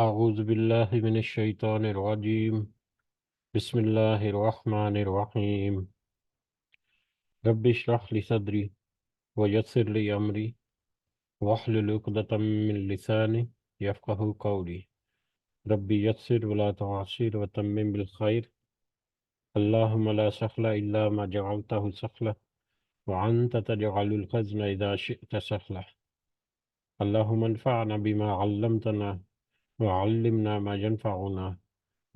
أعوذ بالله من الشيطان الرجيم. بسم الله الرحمن الرحيم. رب اشرح لي صدري ويسر لي أمري واحلل عقدة من لساني يفقه قولي. ربي يسر ولا تعسر وتمم بالخير. اللهم لا سهل إلا ما جعلته سهلا وأنت تجعل الحزن إذا شئت سهلا. اللهم انفعنا بما علمتنا وعلمنا ما ينفعنا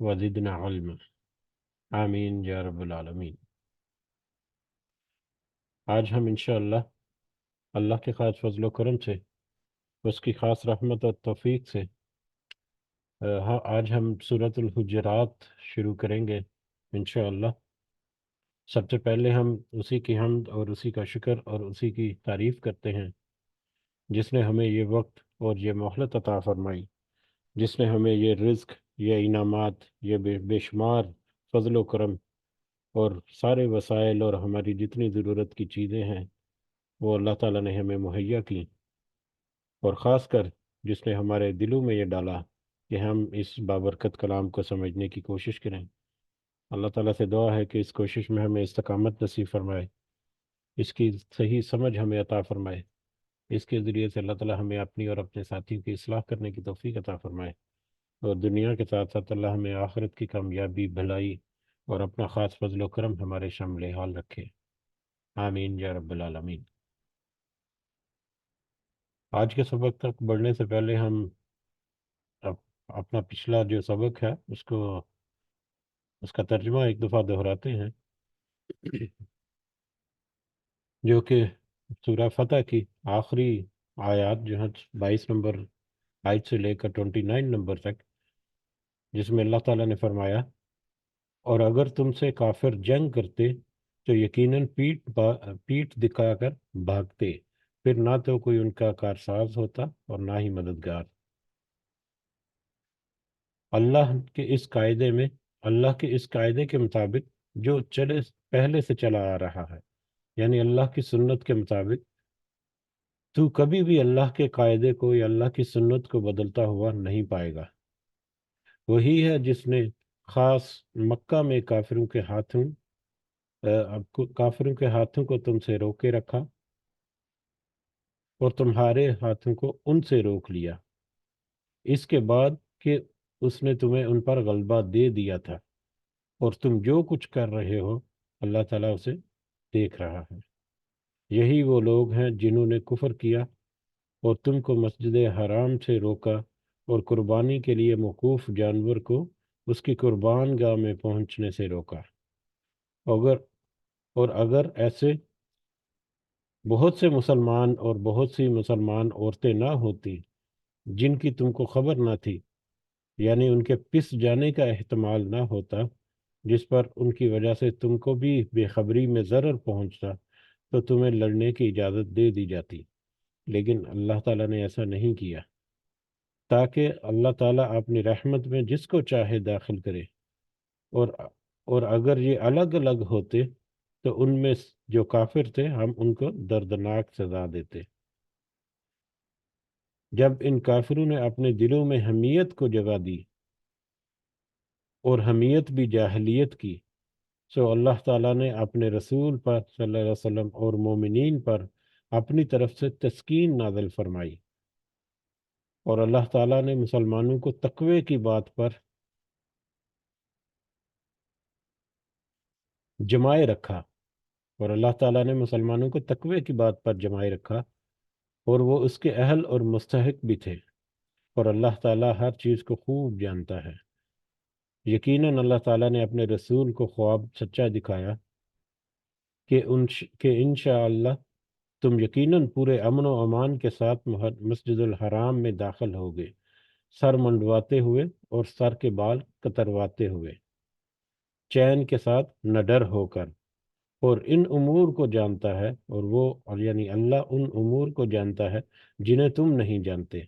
وزدنا علما. آمین یا رب العالمین۔ آج ہم انشاءاللہ اللہ کے خاص فضل و کرم سے، اس کی خاص رحمت اور توفیق سے آج ہم سورۃ الحجرات شروع کریں گے انشاءاللہ۔ سب سے پہلے ہم اسی کی حمد اور اسی کا شکر اور اسی کی تعریف کرتے ہیں جس نے ہمیں یہ وقت اور یہ مہلت عطا فرمائی، جس نے ہمیں یہ رزق، یہ انعامات، یہ بے شمار فضل و کرم اور سارے وسائل اور ہماری جتنی ضرورت کی چیزیں ہیں وہ اللہ تعالیٰ نے ہمیں مہیا کی، اور خاص کر جس نے ہمارے دلوں میں یہ ڈالا کہ ہم اس بابرکت کلام کو سمجھنے کی کوشش کریں۔ اللہ تعالیٰ سے دعا ہے کہ اس کوشش میں ہمیں استقامت نصیب فرمائے، اس کی صحیح سمجھ ہمیں عطا فرمائے، اس کے ذریعے سے اللہ تعالیٰ ہمیں اپنی اور اپنے ساتھیوں کی اصلاح کرنے کی توفیق عطا فرمائے، اور دنیا کے ساتھ ساتھ اللہ ہمیں آخرت کی کامیابی، بھلائی اور اپنا خاص فضل و کرم ہمارے شامل حال رکھے۔ آمین یا رب العالمین۔ آج کے سبق تک بڑھنے سے پہلے ہم اپنا پچھلا جو سبق ہے اس کا ترجمہ ایک دفعہ دہراتے ہیں، جو کہ سورہ فتح کی آخری آیات جو ہیں 22 نمبر آیت سے لے کر 29 نمبر تک، جس میں اللہ تعالیٰ نے فرمایا، اور اگر تم سے کافر جنگ کرتے تو یقیناً پیٹ دکھا کر بھاگتے، پھر نہ تو کوئی ان کا کارساز ہوتا اور نہ ہی مددگار۔ اللہ کے اس قاعدے کے مطابق جو پہلے سے چلا آ رہا ہے، یعنی اللہ کی سنت کے مطابق، تو کبھی بھی اللہ کے قاعدے کو یا اللہ کی سنت کو بدلتا ہوا نہیں پائے گا۔ وہی ہے جس نے خاص مکہ میں کافروں کے ہاتھوں کو تم سے روکے رکھا اور تمہارے ہاتھوں کو ان سے روک لیا، اس کے بعد کہ اس نے تمہیں ان پر غلبہ دے دیا تھا، اور تم جو کچھ کر رہے ہو اللہ تعالیٰ اسے دیکھ رہا ہے۔ یہی وہ لوگ ہیں جنہوں نے کفر کیا اور تم کو مسجد حرام سے روکا اور قربانی کے لیے موقوف جانور کو اس کی قربان گاہ میں پہنچنے سے روکا۔ اگر ایسے بہت سے مسلمان اور بہت سی مسلمان عورتیں نہ ہوتی جن کی تم کو خبر نہ تھی، یعنی ان کے پس جانے کا احتمال نہ ہوتا، جس پر ان کی وجہ سے تم کو بھی بے خبری میں ضرر پہنچتا، تو تمہیں لڑنے کی اجازت دے دی جاتی، لیکن اللہ تعالیٰ نے ایسا نہیں کیا، تاکہ اللہ تعالیٰ اپنی رحمت میں جس کو چاہے داخل کرے، اور اگر یہ الگ الگ ہوتے تو ان میں جو کافر تھے ہم ان کو دردناک سزا دیتے۔ جب ان کافروں نے اپنے دلوں میں حمیت کو جگہ دی، اور حمیت بھی جاہلیت کی، سو اللہ تعالیٰ نے اپنے رسول پر صلی اللہ علیہ وسلم اور مومنین پر اپنی طرف سے تسکین نازل فرمائی، اور اللہ تعالیٰ نے مسلمانوں کو تقوی کی بات پر جمائے رکھا، اور اللہ تعالیٰ نے مسلمانوں کو تقوی کی بات پر جمائے رکھا، اور وہ اس کے اہل اور مستحق بھی تھے، اور اللہ تعالیٰ ہر چیز کو خوب جانتا ہے۔ یقیناً اللہ تعالیٰ نے اپنے رسول کو خواب سچا دکھایا کہ انشاءاللہ تم یقیناً پورے امن و امان کے ساتھ مسجد الحرام میں داخل ہوگے، سر منڈواتے ہوئے اور سر کے بال کترواتے ہوئے، چین کے ساتھ نڈر ہو کر، اور ان امور کو جانتا ہے، اور یعنی اللہ ان امور کو جانتا ہے جنہیں تم نہیں جانتے،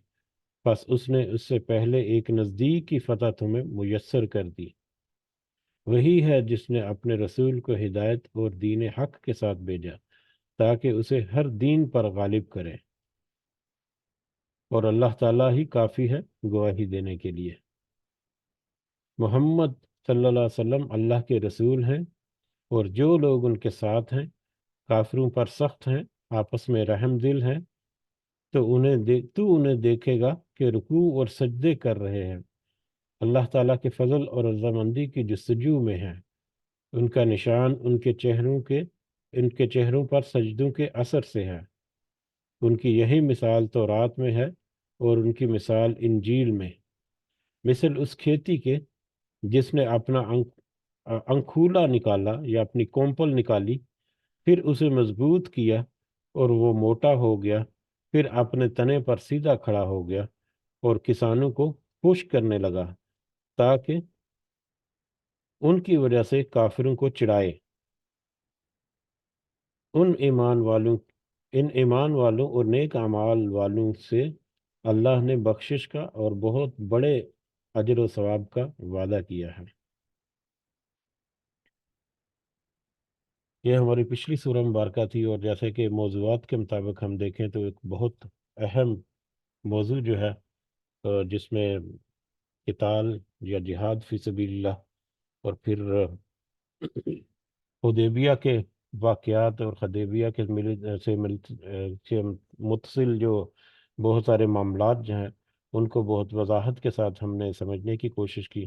بس اس نے اس سے پہلے ایک نزدیک کی فتح تمہیں میسر کر دی۔ وہی ہے جس نے اپنے رسول کو ہدایت اور دین حق کے ساتھ بھیجا تاکہ اسے ہر دین پر غالب کرے، اور اللہ تعالیٰ ہی کافی ہے گواہی دینے کے لیے۔ محمد صلی اللہ علیہ وسلم اللہ کے رسول ہیں، اور جو لوگ ان کے ساتھ ہیں کافروں پر سخت ہیں، آپس میں رحم دل ہیں، تو انہیں دیکھے گا کہ رکوع اور سجدے کر رہے ہیں، اللہ تعالیٰ کے فضل اور رضامندی کی جستجو میں ہیں۔ ان کا نشان ان کے چہروں پر سجدوں کے اثر سے ہے۔ ان کی یہی مثال تورات میں ہے، اور ان کی مثال انجیل میں، مثل اس کھیتی کے جس نے اپنا انکھولا نکالا یا اپنی کومپل نکالی، پھر اسے مضبوط کیا اور وہ موٹا ہو گیا، پھر اپنے تنے پر سیدھا کھڑا ہو گیا اور کسانوں کو خوش کرنے لگا، تاکہ ان کی وجہ سے کافروں کو چڑھائے۔ ان ایمان والوں ان ایمان والوں اور نیک اعمال والوں سے اللہ نے بخشش کا اور بہت بڑے اجر و ثواب کا وعدہ کیا ہے۔ یہ ہماری پچھلی سورہ مبارکہ تھی، اور جیسے کہ موضوعات کے مطابق ہم دیکھیں تو ایک بہت اہم موضوع جو ہے، جس میں قتال یا جہاد فی سبیل اللہ، اور پھر حدیبیہ کے واقعات اور حدیبیہ کے سے متصل جو بہت سارے معاملات جو ہیں، ان کو بہت وضاحت کے ساتھ ہم نے سمجھنے کی کوشش کی،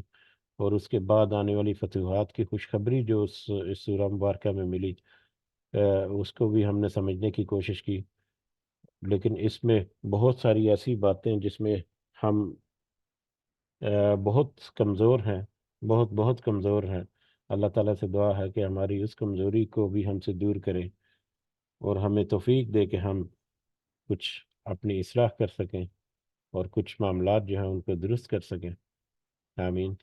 اور اس کے بعد آنے والی فتوحات کی خوشخبری جو اس سورہ مبارکہ میں ملی، اس کو بھی ہم نے سمجھنے کی کوشش کی۔ لیکن اس میں بہت ساری ایسی باتیں جس میں ہم بہت کمزور ہیں، بہت بہت کمزور ہیں۔ اللہ تعالیٰ سے دعا ہے کہ ہماری اس کمزوری کو بھی ہم سے دور کرے، اور ہمیں توفیق دے کہ ہم کچھ اپنی اصلاح کر سکیں، اور کچھ معاملات جو ہیں ان کو درست کر سکیں۔ آمین۔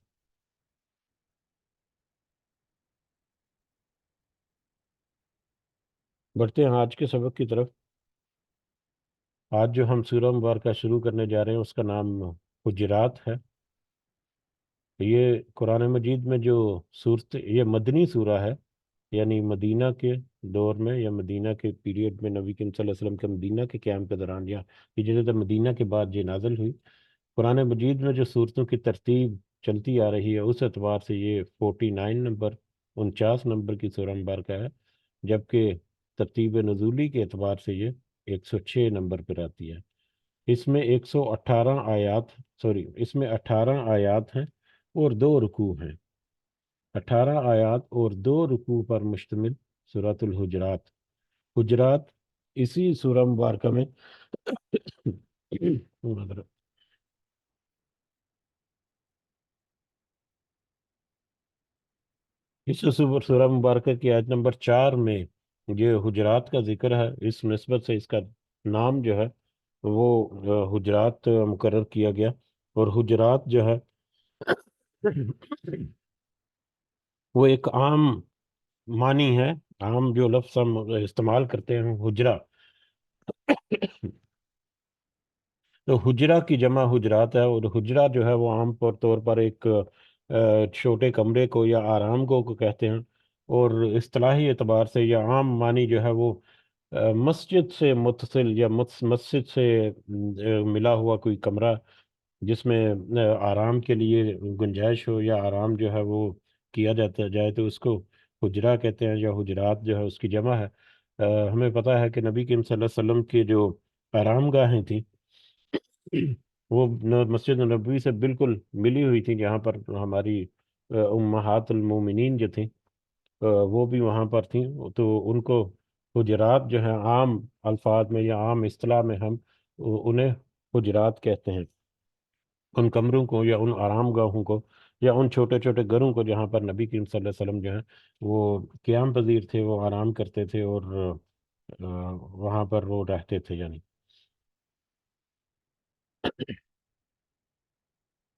بڑھتے ہیں آج کے سبق کی طرف۔ آج جو ہم سورہ مبارکہ شروع کرنے جا رہے ہیں اس کا نام حجرات ہے۔ یہ قرآن مجید میں جو یہ مدنی سورہ ہے، یعنی مدینہ کے دور میں یا مدینہ کے پیریڈ میں، نبی کریم صلی اللہ علیہ وسلم کے مدینہ کے قیام کے دوران یا ہجرت مدینہ کے بعد یہ نازل ہوئی۔ قرآن مجید میں جو صورتوں کی ترتیب چلتی آ رہی ہے اس اعتبار سے یہ 49 نمبر کی سورہ مبارکہ ہے، جبکہ ترتیب نزولی کے اعتبار سے یہ 106 نمبر پر آتی ہے۔ اس میں 18 آیات ہیں اور 2 رکوع ہیں۔ 18 آیات اور 2 رکوع پر مشتمل سورۃ الحجرات۔ حجرات اسی سورہ مبارکہ میں اس سورہ مبارکہ کی آیت نمبر 4 میں یہ حجرات کا ذکر ہے، اس نسبت سے اس کا نام جو ہے وہ حجرات مقرر کیا گیا۔ اور حجرات جو ہے وہ ایک عام معنی ہے، عام جو لفظ ہم استعمال کرتے ہیں حجرہ، تو حجرہ کی جمع حجرات ہے، اور حجرہ جو ہے وہ عام طور پر ایک چھوٹے کمرے کو یا آرام کو کہتے ہیں، اور اصطلاحی اعتبار سے یا عام معنی جو ہے وہ مسجد سے متصل یا مسجد سے ملا ہوا کوئی کمرہ، جس میں آرام کے لیے گنجائش ہو یا آرام جو ہے وہ کیا جاتا جائے، تو اس کو حجرہ کہتے ہیں، یا حجرات جو ہے اس کی جمع ہے۔ ہمیں پتہ ہے کہ نبی کریم صلی اللہ علیہ وسلم کی جو آرام گاہیں تھیں وہ مسجد نبوی سے بالکل ملی ہوئی تھی، جہاں پر ہماری امہات المومنین جو تھیں وہ بھی وہاں پر تھیں، تو ان کو حجرات جو ہیں عام الفاظ میں یا عام اصطلاح میں ہم انہیں حجرات کہتے ہیں، ان کمروں کو یا ان آرام گاہوں کو یا ان چھوٹے چھوٹے گھروں کو جہاں پر نبی کریم صلی اللہ علیہ وسلم جو ہیں وہ قیام پذیر تھے، وہ آرام کرتے تھے، اور وہاں پر وہ رہتے تھے۔ یعنی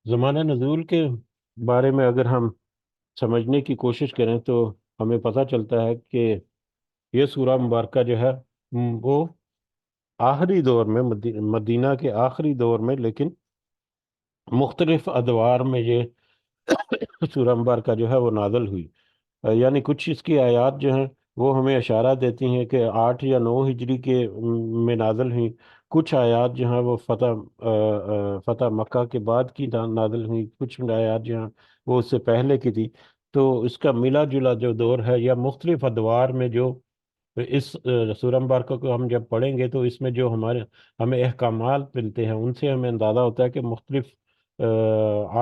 زمانہ نزول کے بارے میں اگر ہم سمجھنے کی کوشش کریں تو ہمیں پتہ چلتا ہے کہ یہ سورہ مبارکہ جو ہے وہ آخری دور میں مدینہ کے آخری دور میں، لیکن مختلف ادوار میں یہ سورہ مبارکہ جو ہے وہ نازل ہوئی۔ یعنی کچھ اس کی آیات جو ہیں وہ ہمیں اشارہ دیتی ہیں کہ 8 یا 9 ہجری کے میں نازل ہوئی، کچھ آیات جو ہیں وہ فتح مکہ کے بعد کی نازل ہوئی، کچھ آیات جو ہیں وہ اس سے پہلے کی تھی۔ تو اس کا ملا جلا جو دور ہے، یا مختلف ادوار میں جو اس سورہ مبارکہ کو ہم جب پڑھیں گے تو اس میں جو ہمیں احکامات ملتے ہیں، ان سے ہمیں اندازہ ہوتا ہے کہ مختلف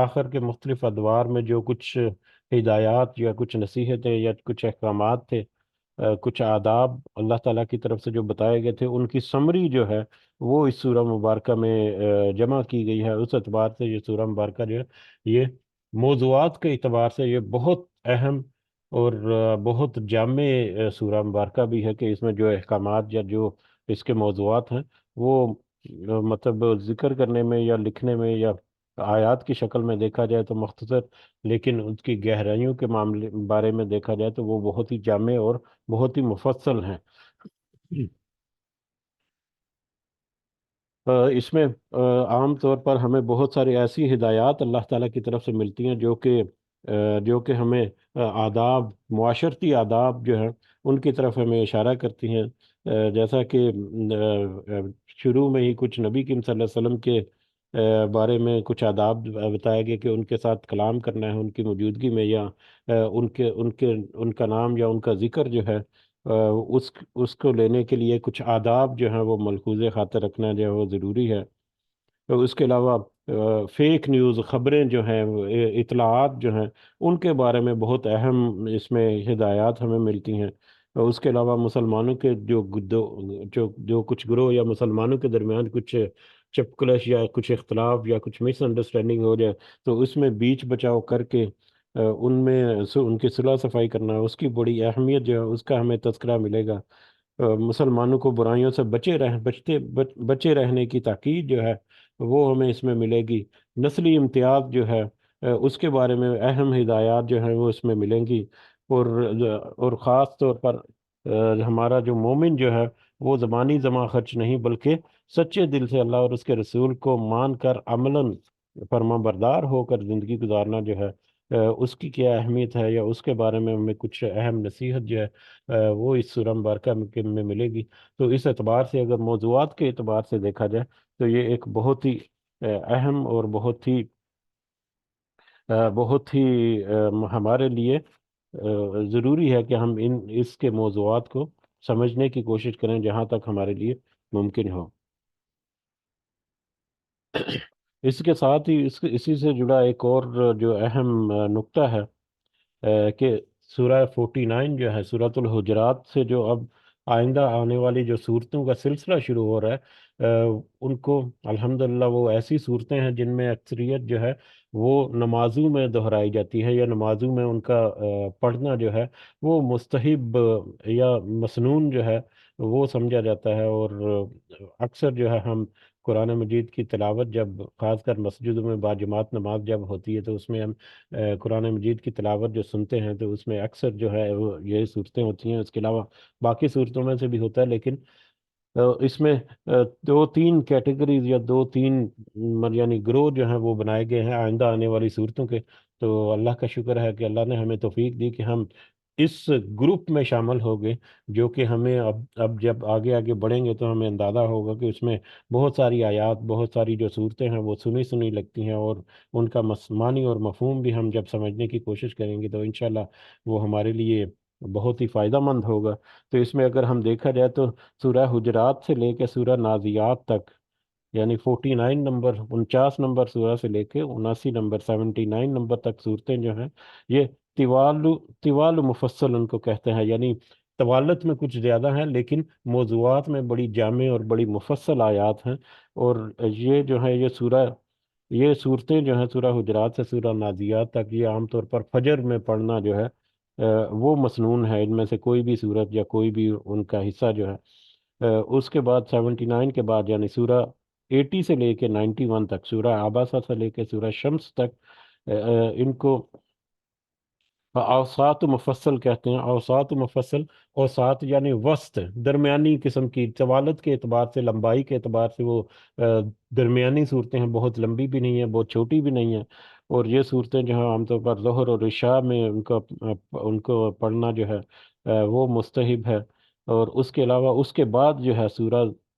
آخر کے مختلف ادوار میں جو کچھ ہدایات یا کچھ نصیحتیں یا کچھ احکامات تھے، کچھ آداب اللہ تعالیٰ کی طرف سے جو بتائے گئے تھے، ان کی سمری جو ہے وہ اس سورہ مبارکہ میں جمع کی گئی ہے۔ اس اعتبار سے یہ سورہ مبارکہ جو ہے، یہ موضوعات کے اعتبار سے یہ بہت اہم اور بہت جامع سورہ مبارکہ بھی ہے، کہ اس میں جو احکامات یا جو اس کے موضوعات ہیں وہ مطلب ذکر کرنے میں یا لکھنے میں یا آیات کی شکل میں دیکھا جائے تو مختصر، لیکن اس کی گہرائیوں کے معاملے بارے میں دیکھا جائے تو وہ بہت ہی جامع اور بہت ہی مفصل ہیں۔ اس میں عام طور پر ہمیں بہت ساری ایسی ہدایات اللہ تعالیٰ کی طرف سے ملتی ہیں جو کہ ہمیں آداب، معاشرتی آداب جو ہیں ان کی طرف ہمیں اشارہ کرتی ہیں۔ جیسا کہ شروع میں ہی کچھ نبی کریم صلی اللہ علیہ وسلم کے بارے میں کچھ آداب بتایا گیا کہ ان کے ساتھ کلام کرنا ہے ان کی موجودگی میں، یا ان کا نام یا ان کا ذکر جو ہے اس کو لینے کے لیے کچھ آداب جو ہیں وہ ملحوظ خاطر رکھنا جو ہے وہ ضروری ہے۔ تو اس کے علاوہ فیک نیوز خبریں جو ہیں، اطلاعات جو ہیں، ان کے بارے میں بہت اہم اس میں ہدایات ہمیں ملتی ہیں۔ اور اس کے علاوہ مسلمانوں کے جو کچھ گروہ یا مسلمانوں کے درمیان کچھ چپکلش یا کچھ اختلاف یا کچھ مس انڈرسٹینڈنگ ہو جائے تو اس میں بیچ بچاؤ کر کے ان میں ان کی صلاح صفائی کرنا، اس کی بڑی اہمیت جو ہے اس کا ہمیں تذکرہ ملے گا۔ مسلمانوں کو برائیوں سے بچے رہنے کی تاکید جو ہے وہ ہمیں اس میں ملے گی۔ نسلی امتیاز جو ہے اس کے بارے میں اہم ہدایات جو ہیں وہ اس میں ملیں گی۔ اور خاص طور پر ہمارا جو مومن جو ہے وہ زبانی زماں خرچ نہیں، بلکہ سچے دل سے اللہ اور اس کے رسول کو مان کر عملاً فرما بردار ہو کر زندگی گزارنا جو ہے اس کی کیا اہمیت ہے، یا اس کے بارے میں ہمیں کچھ اہم نصیحت جو ہے وہ اس سورہ مبارکہ میں ملے گی۔ تو اس اعتبار سے اگر موضوعات کے اعتبار سے دیکھا جائے تو یہ ایک بہت ہی اہم اور بہت ہی ہمارے لیے ضروری ہے کہ ہم اس کے موضوعات کو سمجھنے کی کوشش کریں جہاں تک ہمارے لیے ممکن ہو۔ اس کے ساتھ ہی اسی سے جڑا ایک اور جو اہم نقطہ ہے کہ سورہ 49 جو ہے سورۃ الحجرات سے جو اب آئندہ آنے والی جو صورتوں کا سلسلہ شروع ہو رہا ہے، ان کو الحمدللہ وہ ایسی صورتیں ہیں جن میں اکثریت جو ہے وہ نمازوں میں دہرائی جاتی ہے، یا نمازوں میں ان کا پڑھنا جو ہے وہ مستحب یا مسنون جو ہے وہ سمجھا جاتا ہے۔ اور اکثر جو ہے ہم قرآن مجید کی تلاوت جب خاص کر مسجدوں میں باجماعت نماز جب ہوتی ہے تو اس میں ہم قرآن مجید کی تلاوت جو سنتے ہیں تو اس میں اکثر جو ہے وہ یہی صورتیں ہوتی ہیں۔ اس کے علاوہ باقی صورتوں میں سے بھی ہوتا ہے، لیکن اس میں دو تین کیٹیگریز یا دو تین یعنی گروہ جو ہیں وہ بنائے گئے ہیں آئندہ آنے والی صورتوں کے۔ تو اللہ کا شکر ہے کہ اللہ نے ہمیں توفیق دی کہ ہم اس گروپ میں شامل ہو گئے، جو کہ ہمیں اب جب آگے آگے بڑھیں گے تو ہمیں اندازہ ہوگا کہ اس میں بہت ساری آیات، بہت ساری جو صورتیں ہیں وہ سنی سنی لگتی ہیں، اور ان کا معنی اور مفہوم بھی ہم جب سمجھنے کی کوشش کریں گے تو انشاءاللہ وہ ہمارے لیے بہت ہی فائدہ مند ہوگا۔ تو اس میں اگر ہم دیکھا جائے تو سورہ حجرات سے لے کے سورہ نازیات تک، یعنی 49 نمبر 49 نمبر سورہ سے لے کے 79 نمبر 79 نمبر تک صورتیں جو ہیں یہ طوال طوال مفصل ان کو کہتے ہیں، یعنی طوالت میں کچھ زیادہ ہیں لیکن موضوعات میں بڑی جامع اور بڑی مفصل آیات ہیں۔ اور یہ جو ہے یہ صورتیں جو ہیں سورہ حجرات سے سورہ نازیات تک، یہ عام طور پر فجر میں پڑھنا جو ہے وہ مسنون ہے۔ ان میں سے کوئی بھی صورت یا کوئی بھی ان کا حصہ جو ہے اس کے بعد 79 کے بعد یعنی سورہ 80 سے لے کے 91 تک، سورہ عباسہ سے لے کے سورہ شمس تک ان کو اوساط مفصل کہتے ہیں۔ اوساط مفصل، اوساط یعنی وسط، درمیانی قسم کی، طوالت کے اعتبار سے، لمبائی کے اعتبار سے وہ درمیانی صورتیں ہیں، بہت لمبی بھی نہیں ہیں بہت چھوٹی بھی نہیں ہیں۔ اور یہ صورتیں جو ہیں عام طور پر ظہر اور عشاء میں ان کو پڑھنا جو ہے وہ مستحب ہے۔ اور اس کے علاوہ اس کے بعد جو ہے سورہ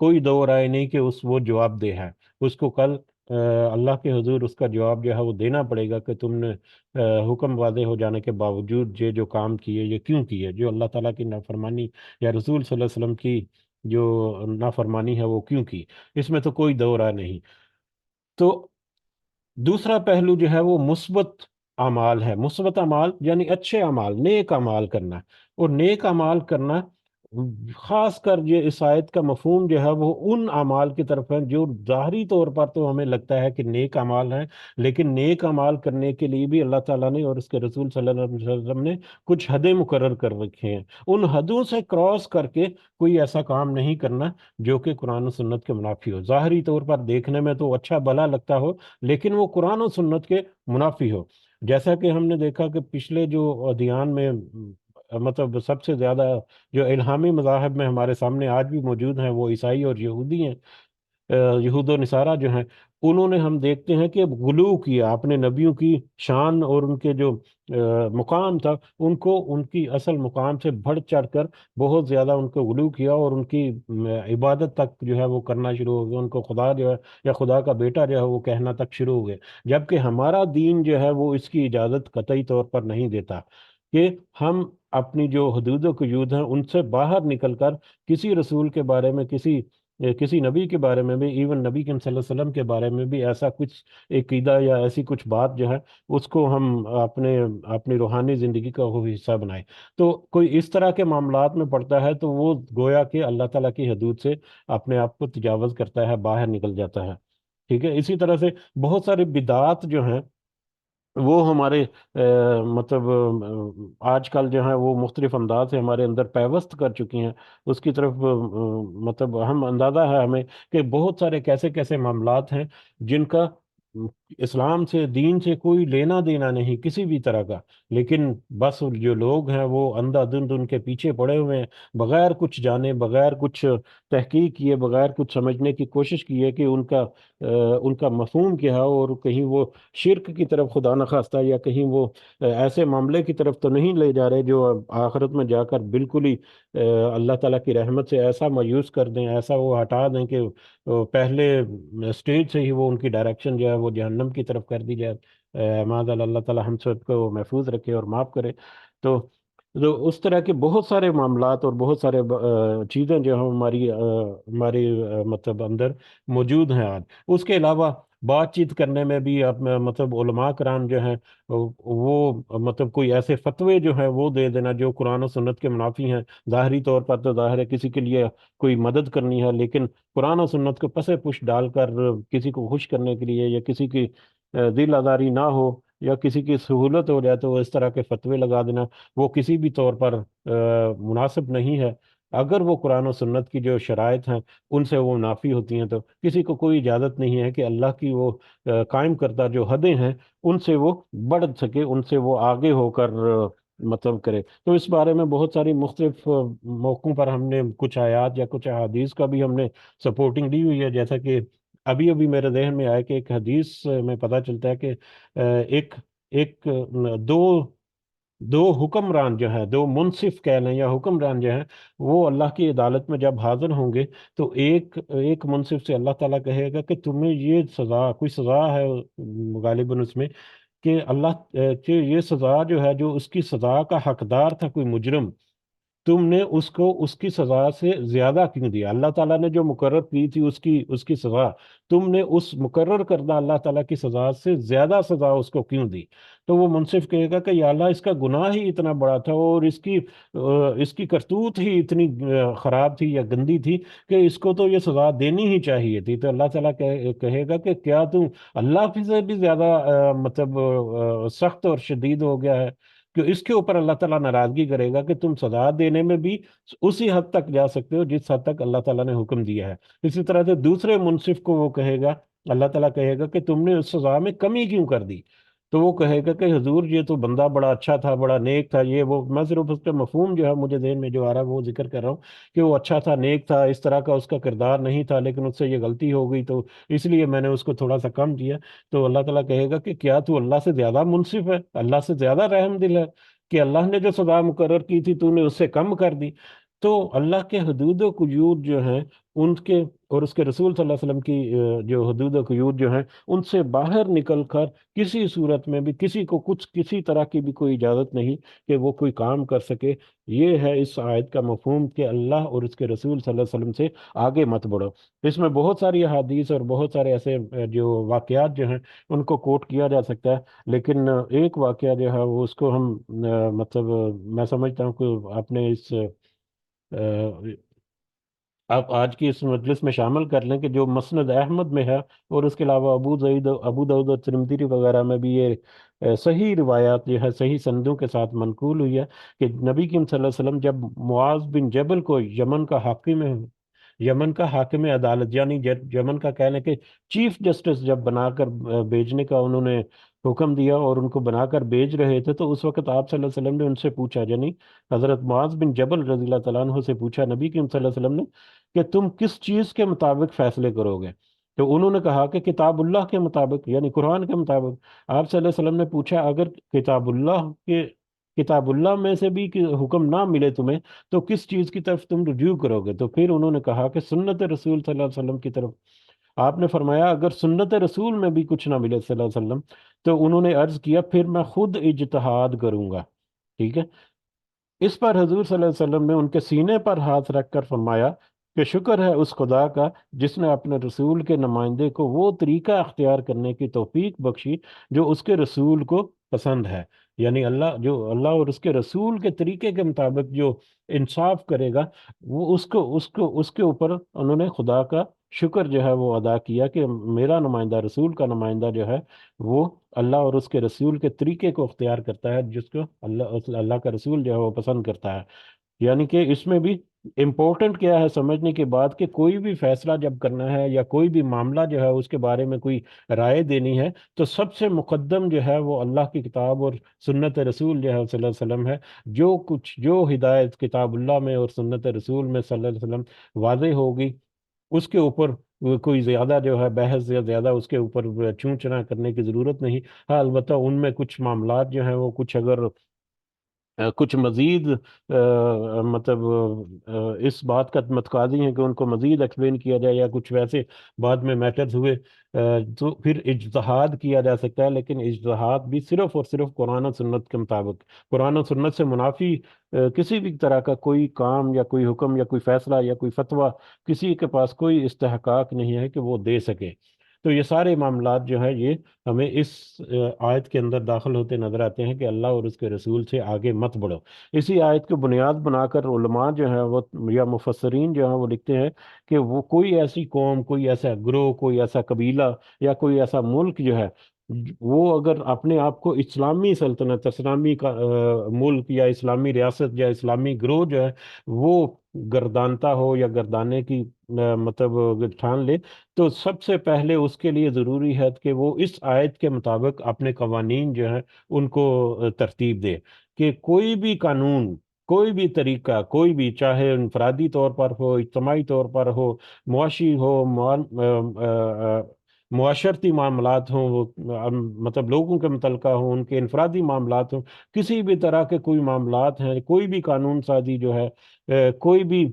کوئی دو رائے نہیں کہ وہ جواب دہ ہے، اس کو کل اللہ کے حضور اس کا جواب جو ہے وہ دینا پڑے گا کہ تم نے حکم واضح ہو جانے کے باوجود یہ جو کام کیے یہ کیوں کیے، جو اللہ تعالیٰ کی نافرمانی یا رسول صلی اللہ علیہ وسلم کی جو نافرمانی ہے وہ کیوں کی، اس میں تو کوئی دو رائے نہیں۔ تو دوسرا پہلو جو ہے وہ مثبت اعمال ہے، مثبت اعمال یعنی اچھے اعمال، نیک اعمال کرنا، اور نیک اعمال کرنا خاص کر یہ اس آیت کا مفہوم جو ہے وہ ان اعمال کی طرف ہے جو ظاہری طور پر تو ہمیں لگتا ہے کہ نیک اعمال ہیں، لیکن نیک اعمال کرنے کے لیے بھی اللہ تعالیٰ نے اور اس کے رسول صلی اللہ علیہ وسلم نے کچھ حدیں مقرر کر رکھی ہیں، ان حدوں سے کراس کر کے کوئی ایسا کام نہیں کرنا جو کہ قرآن و سنت کے منافی ہو، ظاہری طور پر دیکھنے میں تو اچھا بھلا لگتا ہو لیکن وہ قرآن و سنت کے منافی ہو۔ جیسا کہ ہم نے دیکھا کہ پچھلے جو ادیان میں مطلب سب سے زیادہ جو الہامی مذاہب میں ہمارے سامنے آج بھی موجود ہیں وہ عیسائی اور یہودی ہیں، یہود و نصارہ جو ہیں، انہوں نے ہم دیکھتے ہیں کہ غلو کیا اپنے نبیوں کی شان اور ان کے جو مقام تھا ان کو ان کی اصل مقام سے بڑھ چڑھ کر بہت زیادہ ان کو غلو کیا، اور ان کی عبادت تک جو ہے وہ کرنا شروع ہو گیا، ان کو خدا جو ہے یا خدا کا بیٹا جو ہے وہ کہنا تک شروع ہو گئے، جبکہ ہمارا دین جو ہے وہ اس کی اجازت قطعی طور پر نہیں دیتا کہ ہم اپنی جو حدود و قیود ہیں ان سے باہر نکل کر کسی رسول کے بارے میں، کسی نبی کے بارے میں بھی، ایون نبی کریم صلی اللہ علیہ وسلم کے بارے میں بھی ایسا کچھ عقیدہ یا ایسی کچھ بات جو ہے اس کو ہم اپنی روحانی زندگی کا وہ حصہ بنائیں۔ تو کوئی اس طرح کے معاملات میں پڑتا ہے تو وہ گویا کہ اللہ تعالیٰ کی حدود سے اپنے آپ کو تجاوز کرتا ہے، باہر نکل جاتا ہے۔ ٹھیک ہے، اسی طرح سے بہت سارے بدعات جو ہیں وہ ہمارے مطلب آج کل جو ہے وہ مختلف انداز سے ہمارے اندر پیوست کر چکی ہیں، اس کی طرف مطلب ہم اندازہ ہے ہمیں کہ بہت سارے کیسے کیسے معاملات ہیں جن کا م، اسلام سے، دین سے کوئی لینا دینا نہیں کسی بھی طرح کا، لیکن بس جو لوگ ہیں وہ اندھا دھند ان کے پیچھے پڑے ہوئے ہیں، بغیر کچھ جانے، بغیر کچھ تحقیق کیے، بغیر کچھ سمجھنے کی کوشش کی ہے کہ ان کا مفہوم کیا ہے، اور کہیں وہ شرک کی طرف خدا نخواستہ یا کہیں وہ ایسے معاملے کی طرف تو نہیں لے جا رہے جو آخرت میں جا کر بالکل ہی اللہ تعالیٰ کی رحمت سے ایسا مایوس کر دیں، ایسا وہ ہٹا دیں کہ پہلے سٹیج سے ہی وہ ان کی ڈائریکشن جو ہے وہ جہنم کی طرف کر دی جائے۔ معاذ اللہ تعالیٰ ہم سب کو محفوظ رکھے اور معاف کرے۔ تو اس طرح کے بہت سارے معاملات اور بہت سارے چیزیں جو ہیں ہماری مطلب اندر موجود ہیں آج۔ اس کے علاوہ بات چیت کرنے میں بھی آپ مطلب علماء کرام جو ہیں وہ مطلب کوئی ایسے فتوے جو ہیں وہ دے دینا جو قرآن و سنت کے منافی ہیں، ظاہری طور پر تو ظاہر ہے کسی کے لیے کوئی مدد کرنی ہے، لیکن قرآن و سنت کو پسے پش ڈال کر کسی کو خوش کرنے کے لیے یا کسی کی دل آزاری نہ ہو یا کسی کی سہولت ہو جائے تو اس طرح کے فتوے لگا دینا وہ کسی بھی طور پر مناسب نہیں ہے۔ اگر وہ قرآن و سنت کی جو شرائط ہیں ان سے وہ نافی ہوتی ہیں تو کسی کو کوئی اجازت نہیں ہے کہ اللہ کی وہ قائم کردہ جو حدیں ہیں ان سے وہ بڑھ سکے، ان سے وہ آگے ہو کر مطلب کرے۔ تو اس بارے میں بہت ساری مختلف موقعوں پر ہم نے کچھ آیات یا کچھ احادیث کا بھی ہم نے سپورٹنگ دی ہوئی ہے، جیسا کہ ابھی ابھی میرے ذہن میں آیا کہ ایک حدیث میں پتہ چلتا ہے کہ ایک ایک دو دو حکمران جو ہیں، دو منصف کہہ لیں یا حکمران جو ہیں، وہ اللہ کی عدالت میں جب حاضر ہوں گے تو ایک ایک منصف سے اللہ تعالیٰ کہے گا کہ تمہیں یہ سزا، کوئی سزا ہے غالباً اس میں، کہ کہ یہ سزا جو ہے، جو اس کی سزا کا حقدار تھا کوئی مجرم، تم نے اس کو اس کی سزا سے زیادہ کیوں دیا؟ اللہ تعالیٰ نے جو مقرر کی تھی اس کی سزا، تم نے اس مقرر کردہ اللہ تعالیٰ کی سزا سے زیادہ سزا اس کو کیوں دی؟ تو وہ منصف کہے گا کہ یا اللہ، اس کا گناہ ہی اتنا بڑا تھا اور اس کی کرتوت ہی اتنی خراب تھی یا گندی تھی کہ اس کو تو یہ سزا دینی ہی چاہیے تھی۔ تو اللہ تعالیٰ کہے گا کہ کیا تم اللہ سے بھی زیادہ مطلب سخت اور شدید ہو گیا ہے، کہ اس کے اوپر اللہ تعالیٰ ناراضگی کرے گا کہ تم سزا دینے میں بھی اسی حد تک جا سکتے ہو جس حد تک اللہ تعالیٰ نے حکم دیا ہے۔ اسی طرح سے دوسرے منصف کو وہ کہے گا، اللہ تعالیٰ کہے گا کہ تم نے اس سزا میں کمی کیوں کر دی؟ تو وہ کہے گا کہ حضور یہ تو بندہ بڑا اچھا تھا، بڑا نیک تھا، یہ وہ، میں صرف اس کا مفہوم جو ہے مجھے ذہن میں جو آ رہا ہے وہ ذکر کر رہا ہوں کہ وہ اچھا تھا، نیک تھا، اس طرح کا اس کا کردار نہیں تھا، لیکن اس سے یہ غلطی ہو گئی تو اس لیے میں نے اس کو تھوڑا سا کم کیا۔ تو اللہ تعالیٰ کہے گا کہ کیا تو اللہ سے زیادہ منصف ہے، اللہ سے زیادہ رحم دل ہے، کہ اللہ نے جو سزا مقرر کی تھی تو نے اس سے کم کر دی؟ تو اللہ کے حدود و قیود جو ہیں ان کے اور اس کے رسول صلی اللہ علیہ وسلم کی جو حدود و قیود جو ہیں ان سے باہر نکل کر کسی صورت میں بھی کسی کو کچھ کسی طرح کی بھی کوئی اجازت نہیں کہ وہ کوئی کام کر سکے۔ یہ ہے اس آیت کا مفہوم کہ اللہ اور اس کے رسول صلی اللہ علیہ وسلم سے آگے مت بڑھو۔ اس میں بہت ساری احادیث اور بہت سارے ایسے جو واقعات جو ہیں ان کو کوٹ کیا جا سکتا ہے، لیکن ایک واقعہ جو ہے وہ اس کو ہم مطلب میں سمجھتا ہوں کہ اپنے اس آپ آج کی اس مجلس میں شامل کر لیں کہ جو مسند احمد میں ہے اور اس کے علاوہ ابو داؤد اور ترمذی وغیرہ میں بھی یہ صحیح روایات جو ہے صحیح سندوں کے ساتھ منقول ہوئی ہے کہ نبی کریم صلی اللہ علیہ وسلم جب معاذ بن جبل کو یمن کا حاکم عدالت یعنی یمن کا کہنے کہ چیف جسٹس جب بنا کر بھیجنے کا انہوں نے حکم دیا اور ان کو بنا کر بھیج رہے تھے، تو اس وقت آپ صلی اللہ علیہ وسلم نے ان سے پوچھا، یعنی حضرت معاذ بن جبل رضی اللہ تعالیٰ عنہ سے پوچھا نبی کریم صلی اللہ علیہ وسلم نے کہ تم کس چیز کے مطابق فیصلے کرو گے؟ تو انہوں نے کہا کہ کتاب اللہ کے مطابق یعنی قرآن کے مطابق۔ آپ صلی اللہ علیہ وسلم نے پوچھا اگر کتاب اللہ میں سے بھی حکم نہ ملے تمہیں تو کس چیز کی طرف تم رجوع کرو گے؟ تو پھر انہوں نے کہا کہ سنت رسول صلی اللہ علیہ وسلم کی طرف۔ آپ نے فرمایا اگر سنت رسول میں بھی کچھ نہ ملے صلی اللہ علیہ وسلم، تو انہوں نے عرض کیا پھر میں خود اجتہاد کروں گا، ٹھیک ہے؟ اس پر حضور صلی اللہ علیہ وسلم نے ان کے سینے پر ہاتھ رکھ کر فرمایا کہ شکر ہے اس خدا کا جس نے اپنے رسول کے نمائندے کو وہ طریقہ اختیار کرنے کی توفیق بخشی جو اس کے رسول کو پسند ہے۔ یعنی اللہ اور اس کے رسول کے طریقے کے مطابق جو انصاف کرے گا، وہ اس کے اوپر انہوں نے خدا کا شکر جو ہے وہ ادا کیا کہ میرا نمائندہ رسول کا نمائندہ جو ہے وہ اللہ اور اس کے رسول کے طریقے کو اختیار کرتا ہے جس کو اللہ کا رسول جو ہے وہ پسند کرتا ہے۔ یعنی کہ اس میں بھی امپورٹنٹ کیا ہے سمجھنے کے بعد کہ کوئی بھی فیصلہ جب کرنا ہے یا کوئی بھی معاملہ جو ہے اس کے بارے میں کوئی رائے دینی ہے تو سب سے مقدم جو ہے وہ اللہ کی کتاب اور سنت رسول جو ہے صلی اللہ علیہ وسلم ہے۔ جو ہدایت کتاب اللہ میں اور سنت رسول میں صلی اللہ علیہ وسلم واضح ہوگی اس کے اوپر کوئی زیادہ جو ہے بحث یا زیادہ اس کے اوپر چوں چرا کرنے کی ضرورت نہیں۔ ہاں البتہ ان میں کچھ معاملات جو ہیں وہ کچھ اگر کچھ مزید مطلب اس بات کا متقاضی ہے کہ ان کو مزید ایکسپلین کیا جائے یا کچھ ویسے بعد میں میٹرز ہوئے تو پھر اجتہاد کیا جا سکتا ہے، لیکن اجتہاد بھی صرف اور صرف قرآن و سنت کے مطابق۔ قرآن و سنت سے منافی کسی بھی طرح کا کوئی کام یا کوئی حکم یا کوئی فیصلہ یا کوئی فتویٰ کسی کے پاس کوئی استحقاق نہیں ہے کہ وہ دے سکے۔ تو یہ سارے معاملات جو ہے یہ ہمیں اس آیت کے اندر داخل ہوتے نظر آتے ہیں کہ اللہ اور اس کے رسول سے آگے مت بڑھو۔ اسی آیت کو بنیاد بنا کر علماء جو ہیں وہ یا مفسرین جو ہیں وہ لکھتے ہیں کہ وہ کوئی ایسی قوم، کوئی ایسا گروہ، کوئی ایسا قبیلہ یا کوئی ایسا ملک جو ہے وہ اگر اپنے آپ کو اسلامی سلطنت، اسلامی ملک یا اسلامی ریاست یا اسلامی گروہ جو ہے وہ گردانتا ہو یا گردانے کی مطلب ٹھان لے، تو سب سے پہلے اس کے لیے ضروری ہے کہ وہ اس آیت کے مطابق اپنے قوانین جو ہیں ان کو ترتیب دے کہ کوئی بھی قانون، کوئی بھی طریقہ، کوئی بھی چاہے انفرادی طور پر ہو، اجتماعی طور پر ہو، معاشی ہو، معاشرتی معاملات ہوں، مطلب لوگوں کے متعلقہ ہوں، ان کے انفرادی معاملات ہوں، کسی بھی طرح کے کوئی معاملات ہیں، کوئی بھی قانون سازی جو ہے کوئی بھی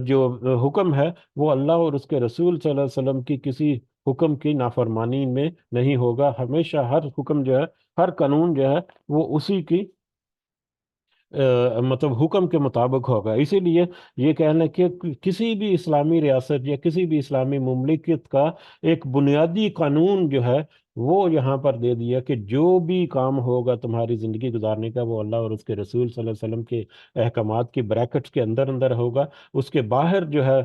جو حکم ہے وہ اللہ اور اس کے رسول صلی اللہ علیہ وسلم کی کسی حکم کی نافرمانی میں نہیں ہوگا۔ ہمیشہ ہر حکم جو ہے، ہر قانون جو ہے وہ اسی کی مطلب حکم کے مطابق ہوگا۔ اسی لیے یہ کہنا کہ کسی بھی اسلامی ریاست یا کسی بھی اسلامی مملکت کا ایک بنیادی قانون جو ہے وہ یہاں پر دے دیا کہ جو بھی کام ہوگا تمہاری زندگی گزارنے کا وہ اللہ اور اس کے رسول صلی اللہ علیہ وسلم کے احکامات کی بریکٹس کے اندر اندر ہوگا۔ اس کے باہر جو ہے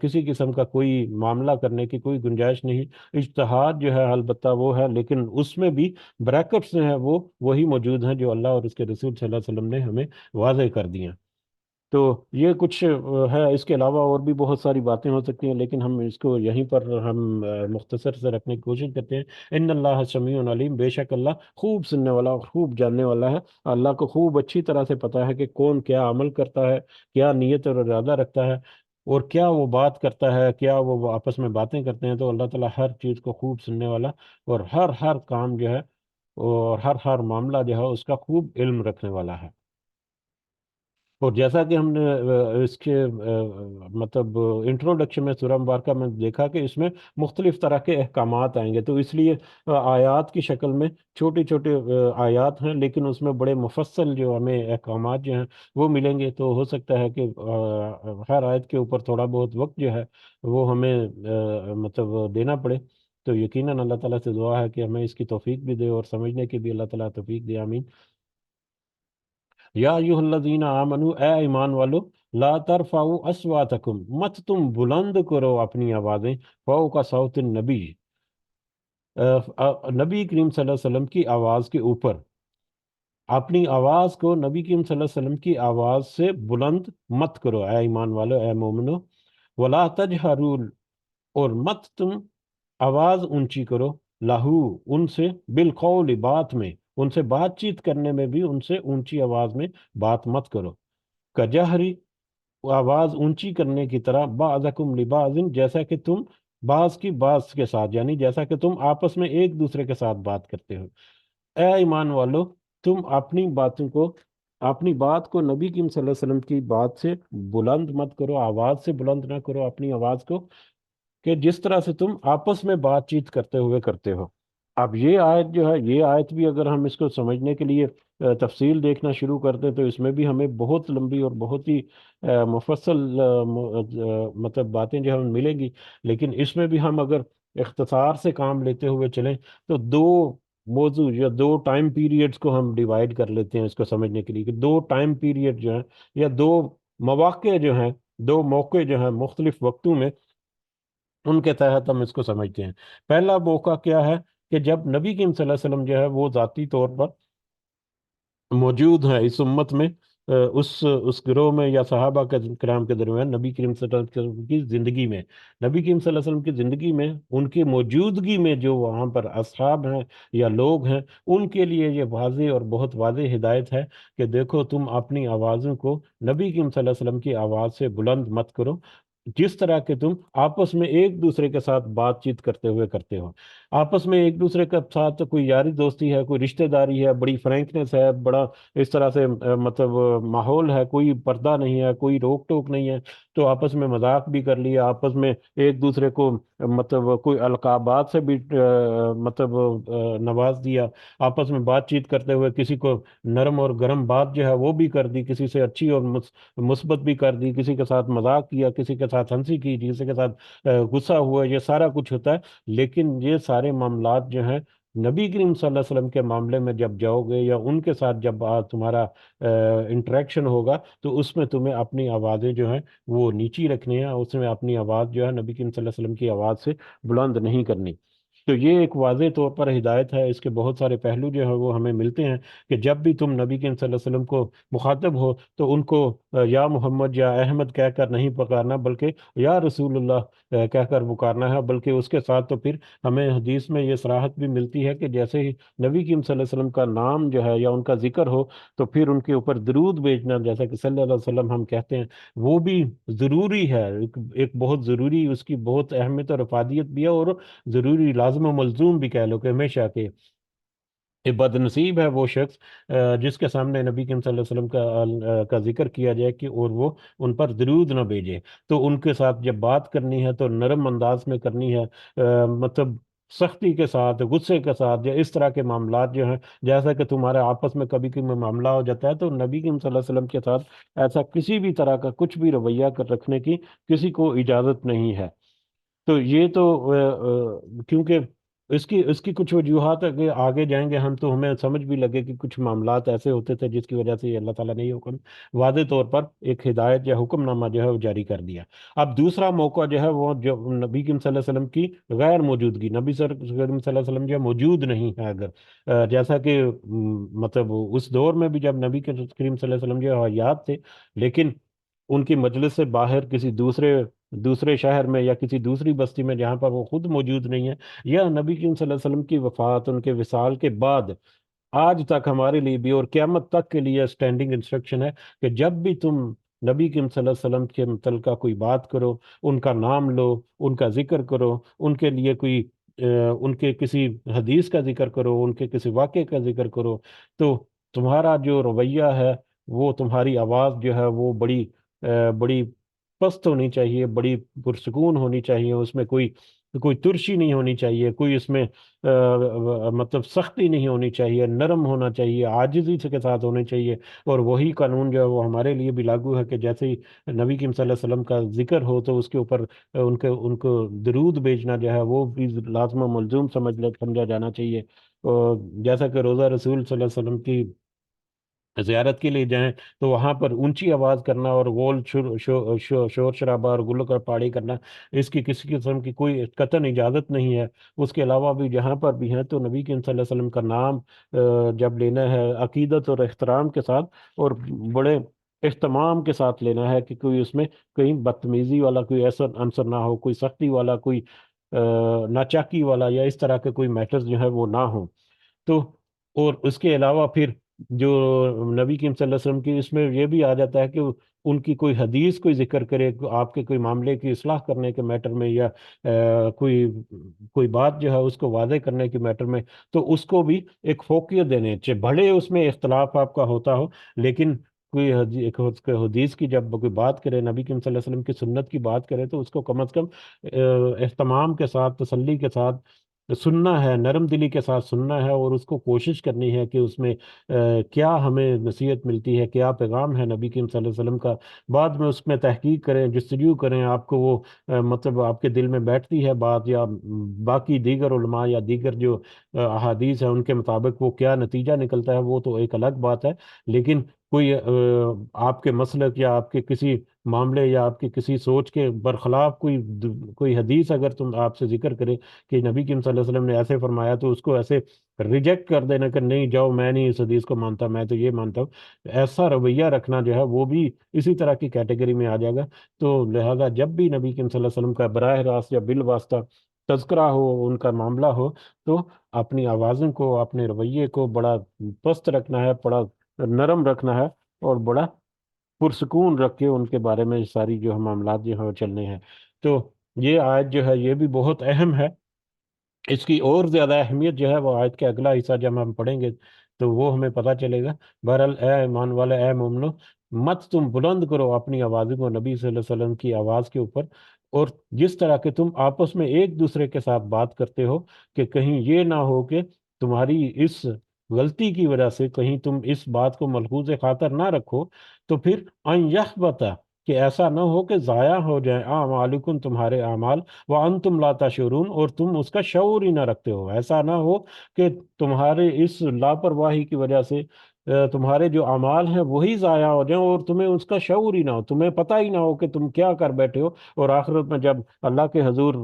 کسی قسم کا کوئی معاملہ کرنے کی کوئی گنجائش نہیں۔ اجتہاد جو ہے البتہ وہ ہے، لیکن اس میں بھی بریکٹس جو ہیں وہ وہی موجود ہیں جو اللہ اور اس کے رسول صلی اللہ علیہ وسلم نے ہمیں واضح کر دی ہیں۔ تو یہ کچھ ہے، اس کے علاوہ اور بھی بہت ساری باتیں ہو سکتی ہیں، لیکن ہم اس کو یہیں پر ہم مختصر سے رکھنے کی کوشش کرتے ہیں۔ ان اللہ سمیع علیم، بے شک اللہ خوب سننے والا اور خوب جاننے والا ہے۔ اللہ کو خوب اچھی طرح سے پتہ ہے کہ کون کیا عمل کرتا ہے، کیا نیت اور ارادہ رکھتا ہے، اور کیا وہ بات کرتا ہے، کیا وہ آپس میں باتیں کرتے ہیں۔ تو اللہ تعالیٰ ہر چیز کو خوب سننے والا اور ہر کام جو ہے اور ہر معاملہ جو ہے اس کا خوب علم رکھنے والا ہے۔ اور جیسا کہ ہم نے اس کے مطلب انٹروڈکشن میں سورہ مبارکہ میں دیکھا کہ اس میں مختلف طرح کے احکامات آئیں گے، تو اس لیے آیات کی شکل میں چھوٹے چھوٹے آیات ہیں، لیکن اس میں بڑے مفصل جو ہمیں احکامات جو ہیں وہ ملیں گے۔ تو ہو سکتا ہے کہ ہر آیت کے اوپر تھوڑا بہت وقت جو ہے وہ ہمیں مطلب دینا پڑے۔ تو یقیناً اللہ تعالیٰ سے دعا ہے کہ ہمیں اس کی توفیق بھی دے اور سمجھنے کی بھی اللہ تعالیٰ توفیق دے، آمین۔ یا ایوہ الذین آمنو، اے ایمان والو، لا ترفعوا اصواتکم، مت تم بلند کرو اپنی آوازیں، فوق صوت النبی، نبی کریم صلی اللہ علیہ وسلم کی آواز کے اوپر۔ اپنی آواز کو نبی کریم صلی اللہ علیہ وسلم کی آواز سے بلند مت کرو اے ایمان والو، اے مومنو۔ ولا تجہروا، اور مت تم آواز اونچی کرو، لہو، ان سے، بالقول، بات میں، ان سے بات چیت کرنے میں بھی ان سے اونچی آواز میں بات مت کرو، کجہری، آواز اونچی کرنے کی طرح، بعضکم لبعض، جیسا کہ تم بعض کی بعض کے ساتھ، یعنی جیسا کہ تم آپس میں ایک دوسرے کے ساتھ بات کرتے ہو۔ اے ایمان والو، تم اپنی باتوں کو، اپنی بات کو نبی کریم صلی اللہ علیہ وسلم کی بات سے بلند مت کرو، آواز سے بلند نہ کرو اپنی آواز کو، کہ جس طرح سے تم آپس میں بات چیت کرتے ہوئے کرتے ہو۔ اب یہ آیت جو ہے، یہ آیت بھی اگر ہم اس کو سمجھنے کے لیے تفصیل دیکھنا شروع کرتے تو اس میں بھی ہمیں بہت لمبی اور بہت ہی مفصل مطلب باتیں جو ہمیں ملیں گی، لیکن اس میں بھی ہم اگر اختصار سے کام لیتے ہوئے چلیں تو دو موضوع یا دو ٹائم پیریڈز کو ہم ڈیوائیڈ کر لیتے ہیں اس کو سمجھنے کے لیے، کہ دو ٹائم پیریڈ جو ہیں یا دو مواقع جو ہیں، دو موقع جو ہیں مختلف وقتوں میں، ان کے تحت ہم اس کو سمجھتے ہیں۔ پہلا موقع کیا ہے کہ جب نبی کریم صلی اللہ علیہ وسلم جو ہے وہ ذاتی طور پر موجود ہیں اس امت میں، اس گروہ میں یا صحابہ کے کرام کے درمیان، نبی کریم صلی اللہ علیہ وسلم کی زندگی میں، نبی کریم صلی اللہ علیہ وسلم کی زندگی میں ان کی موجودگی میں جو وہاں پر اصحاب ہیں یا لوگ ہیں، ان کے لیے یہ واضح اور بہت واضح ہدایت ہے کہ دیکھو تم اپنی آوازوں کو نبی کریم صلی اللہ علیہ وسلم کی آواز سے بلند مت کرو، جس طرح کہ تم آپس میں ایک دوسرے کے ساتھ بات چیت کرتے ہوئے کرتے ہو۔ آپس میں ایک دوسرے کے ساتھ کوئی یاری دوستی ہے، کوئی رشتہ داری ہے، بڑی فرینکنس ہے، بڑا اس طرح سے مطلب ماحول ہے، کوئی پردہ نہیں ہے، کوئی روک ٹوک نہیں ہے، تو آپس میں مذاق بھی کر لیا، آپس میں ایک دوسرے کو مطلب کوئی القابات سے بھی مطلب نواز دیا، آپس میں بات چیت کرتے ہوئے کسی کو نرم اور گرم بات جو ہے وہ بھی کر دی، کسی سے اچھی اور مثبت بھی کر دی، کسی کے ساتھ مذاق کیا، کسی کے ساتھ ہنسی کی، کسی کے ساتھ غصہ ہوا، یہ سارا کچھ ہوتا ہے۔ لیکن یہ سارے معاملات جو ہیں نبی کریم صلی اللہ علیہ وسلم کے معاملے میں جب جاؤ گے یا ان کے ساتھ جب تمہارا انٹریکشن ہوگا تو اس میں تمہیں اپنی آوازیں جو ہیں وہ نیچی رکھنی ہیں، اس میں اپنی آواز جو ہے نبی کریم صلی اللہ علیہ وسلم کی آواز سے بلند نہیں کرنی۔ تو یہ ایک واضح طور پر ہدایت ہے، اس کے بہت سارے پہلو جو ہیں وہ ہمیں ملتے ہیں کہ جب بھی تم نبی کریم صلی اللہ علیہ وسلم کو مخاطب ہو تو ان کو یا محمد یا احمد کہہ کر نہیں پکارنا، بلکہ یا رسول اللہ کہہ کر پکارنا ہے۔ بلکہ اس کے ساتھ تو پھر ہمیں حدیث میں یہ صراحت بھی ملتی ہے کہ جیسے ہی نبی کریم صلی اللہ علیہ وسلم کا نام جو ہے یا ان کا ذکر ہو تو پھر ان کے اوپر درود بھیجنا، جیسا کہ صلی اللہ علیہ وسلم ہم کہتے ہیں، وہ بھی ضروری ہے، ایک بہت ضروری، اس کی بہت اہمیت اور افادیت بھی ہے، اور ضروری، لازم و ملزوم بھی کہہ لو کہ ہمیشہ کے بد نصیب ہے وہ شخص جس کے سامنے نبی کریم صلی اللہ علیہ وسلم کا ذکر کیا جائے کہ اور وہ ان پر درود نہ بھیجے۔ تو ان کے ساتھ جب بات کرنی ہے تو نرم انداز میں کرنی ہے، مطلب سختی کے ساتھ، غصے کے ساتھ، یا اس طرح کے معاملات جو ہیں، جیسا کہ تمہارے آپس میں کبھی کبھی معاملہ ہو جاتا ہے تو نبی کریم صلی اللہ علیہ وسلم کے ساتھ ایسا کسی بھی طرح کا کچھ بھی رویہ کر رکھنے کی کسی کو اجازت نہیں ہے۔ تو یہ تو کیونکہ اس کی کچھ وجوہات آگے آگے جائیں گے ہم تو ہمیں سمجھ بھی لگے کہ کچھ معاملات ایسے ہوتے تھے جس کی وجہ سے اللہ تعالیٰ نے یہ حکم واضح طور پر ایک ہدایت یا حکم نامہ جو ہے وہ جاری کر دیا۔ اب دوسرا موقع جو ہے وہ جو نبی کریم صلی اللہ علیہ وسلم کی غیر موجودگی، نبی کریم صلی اللہ علیہ وسلم جو ہے موجود نہیں ہے اگر، جیسا کہ مطلب اس دور میں بھی جب نبی کریم صلی اللہ علیہ وسلم جو ہے حیات تھے، لیکن ان کی مجلس سے باہر کسی دوسرے شہر میں یا کسی دوسری بستی میں جہاں پر وہ خود موجود نہیں ہے، یا نبی کریم صلی اللہ علیہ وسلم کی وفات، ان کے وصال کے بعد آج تک ہمارے لیے بھی اور قیامت تک کے لیے اسٹینڈنگ انسٹرکشن ہے کہ جب بھی تم نبی کریم صلی اللہ علیہ وسلم کے متعلقہ کوئی بات کرو، ان کا نام لو، ان کا ذکر کرو، ان کے لیے کوئی ان کے کسی حدیث کا ذکر کرو، ان کے کسی واقعے کا ذکر کرو، تو تمہارا جو رویہ ہے وہ تمہاری آواز جو ہے وہ بڑی پست ہونی چاہیے، بڑی پرسکون ہونی چاہیے، اس میں کوئی کوئی ترشی نہیں ہونی چاہیے، کوئی اس میں مطلب سختی نہیں ہونی چاہیے، نرم ہونا چاہیے، عاجزی کے ساتھ ہونے چاہیے۔ اور وہی قانون جو ہے وہ ہمارے لیے بھی لاگو ہے کہ جیسے ہی نبی کریم صلی اللہ علیہ وسلم کا ذکر ہو تو اس کے اوپر ان کو درود بھیجنا جو ہے وہ بھی لازم و ملزوم سمجھا جانا چاہیے۔ اور جیسا کہ روزہ رسول صلی اللہ علیہ وسلم کی زیارت کے لیے جائیں تو وہاں پر اونچی آواز کرنا اور شور شرابہ اور گل کر پاڑی کرنا، اس کی کسی قسم کی کوئی قطعاً اجازت نہیں ہے۔ اس کے علاوہ بھی جہاں پر بھی ہیں تو نبی کریم صلی اللہ علیہ وسلم کا نام جب لینا ہے عقیدت اور احترام کے ساتھ اور بڑے اہتمام کے ساتھ لینا ہے، کہ کوئی اس میں کہیں بدتمیزی والا کوئی ایسا عنصر نہ ہو، کوئی سختی والا، کوئی ناچاکی والا یا اس طرح کے کوئی میٹرز جو ہے وہ نہ ہوں۔ تو اور اس کے علاوہ پھر جو نبی کریم صلی اللہ علیہ وسلم کی اس میں یہ بھی آ جاتا ہے کہ ان کی کوئی حدیث کوئی ذکر کرے آپ کے کوئی معاملے کی اصلاح کرنے کے میٹر میں، یا کوئی کوئی بات جو ہے اس کو واضح کرنے کے میٹر میں، تو اس کو بھی ایک فوقیت دینے چاہیے، بھلے اس میں اختلاف آپ کا ہوتا ہو، لیکن کوئی حدیث کی جب کوئی بات کرے، نبی کریم صلی اللہ علیہ وسلم کی سنت کی بات کرے، تو اس کو کم از کم اہتمام کے ساتھ، تسلی کے ساتھ سننا ہے، نرم دلی کے ساتھ سننا ہے، اور اس کو کوشش کرنی ہے کہ اس میں کیا ہمیں نصیحت ملتی ہے، کیا پیغام ہے نبی کریم صلی اللہ علیہ وسلم کا۔ بعد میں اس میں تحقیق کریں، جستجو کریں، آپ کو وہ مطلب آپ کے دل میں بیٹھتی ہے بات، یا باقی دیگر علماء یا دیگر جو احادیث ہیں ان کے مطابق وہ کیا نتیجہ نکلتا ہے، وہ تو ایک الگ بات ہے۔ لیکن کوئی آپ کے مسلک یا آپ کے کسی معاملے یا آپ کی کسی سوچ کے برخلاف کوئی حدیث اگر تم آپ سے ذکر کرے کہ نبی کریم صلی اللہ علیہ وسلم نے ایسے فرمایا، تو اس کو ایسے ریجیکٹ کر دینا کہ نہیں جاؤ، میں نہیں اس حدیث کو مانتا، میں تو یہ مانتا ہوں، ایسا رویہ رکھنا جو ہے وہ بھی اسی طرح کی کیٹیگری میں آ جائے گا۔ تو لہذا جب بھی نبی کریم صلی اللہ علیہ وسلم کا براہ راست یا بالواسطہ تذکرہ ہو، ان کا معاملہ ہو، تو اپنی آوازوں کو، اپنے رویے کو بڑا پست رکھنا ہے، بڑا نرم رکھنا ہے، اور بڑا پرسکون رکھ کے ان کے بارے میں ساری جو معاملات جو ہیں وہ چلنے ہیں۔ تو یہ آیت جو ہے یہ بھی بہت اہم ہے، اس کی اور زیادہ اہمیت جو ہے وہ آیت کے اگلا حصہ جب ہم پڑھیں گے تو وہ ہمیں پتہ چلے گا۔ بہرحال اے ایمان والے، اے مومنو، مت تم بلند کرو اپنی آوازوں کو نبی صلی اللہ علیہ وسلم کی آواز کے اوپر، اور جس طرح کہ تم آپس میں ایک دوسرے کے ساتھ بات کرتے ہو، کہ کہیں یہ نہ ہو کہ تمہاری اس غلطی کی وجہ سے کہیں تم اس بات کو ملحوظ خاطر نہ رکھو، تو پھر ان یحبط، کہ ایسا نہ ہو کہ ضائع ہو جائیں اعمالکم، تمہارے اعمال، وانتم لا تشعرون، اور تم اس کا شعور ہی نہ رکھتے ہو۔ ایسا نہ ہو کہ تمہارے اس لاپرواہی کی وجہ سے تمہارے جو اعمال ہیں وہی ضائع ہو جائیں، اور تمہیں اس کا شعور ہی نہ ہو، تمہیں پتہ ہی نہ ہو کہ تم کیا کر بیٹھے ہو، اور آخرت میں جب اللہ کے حضور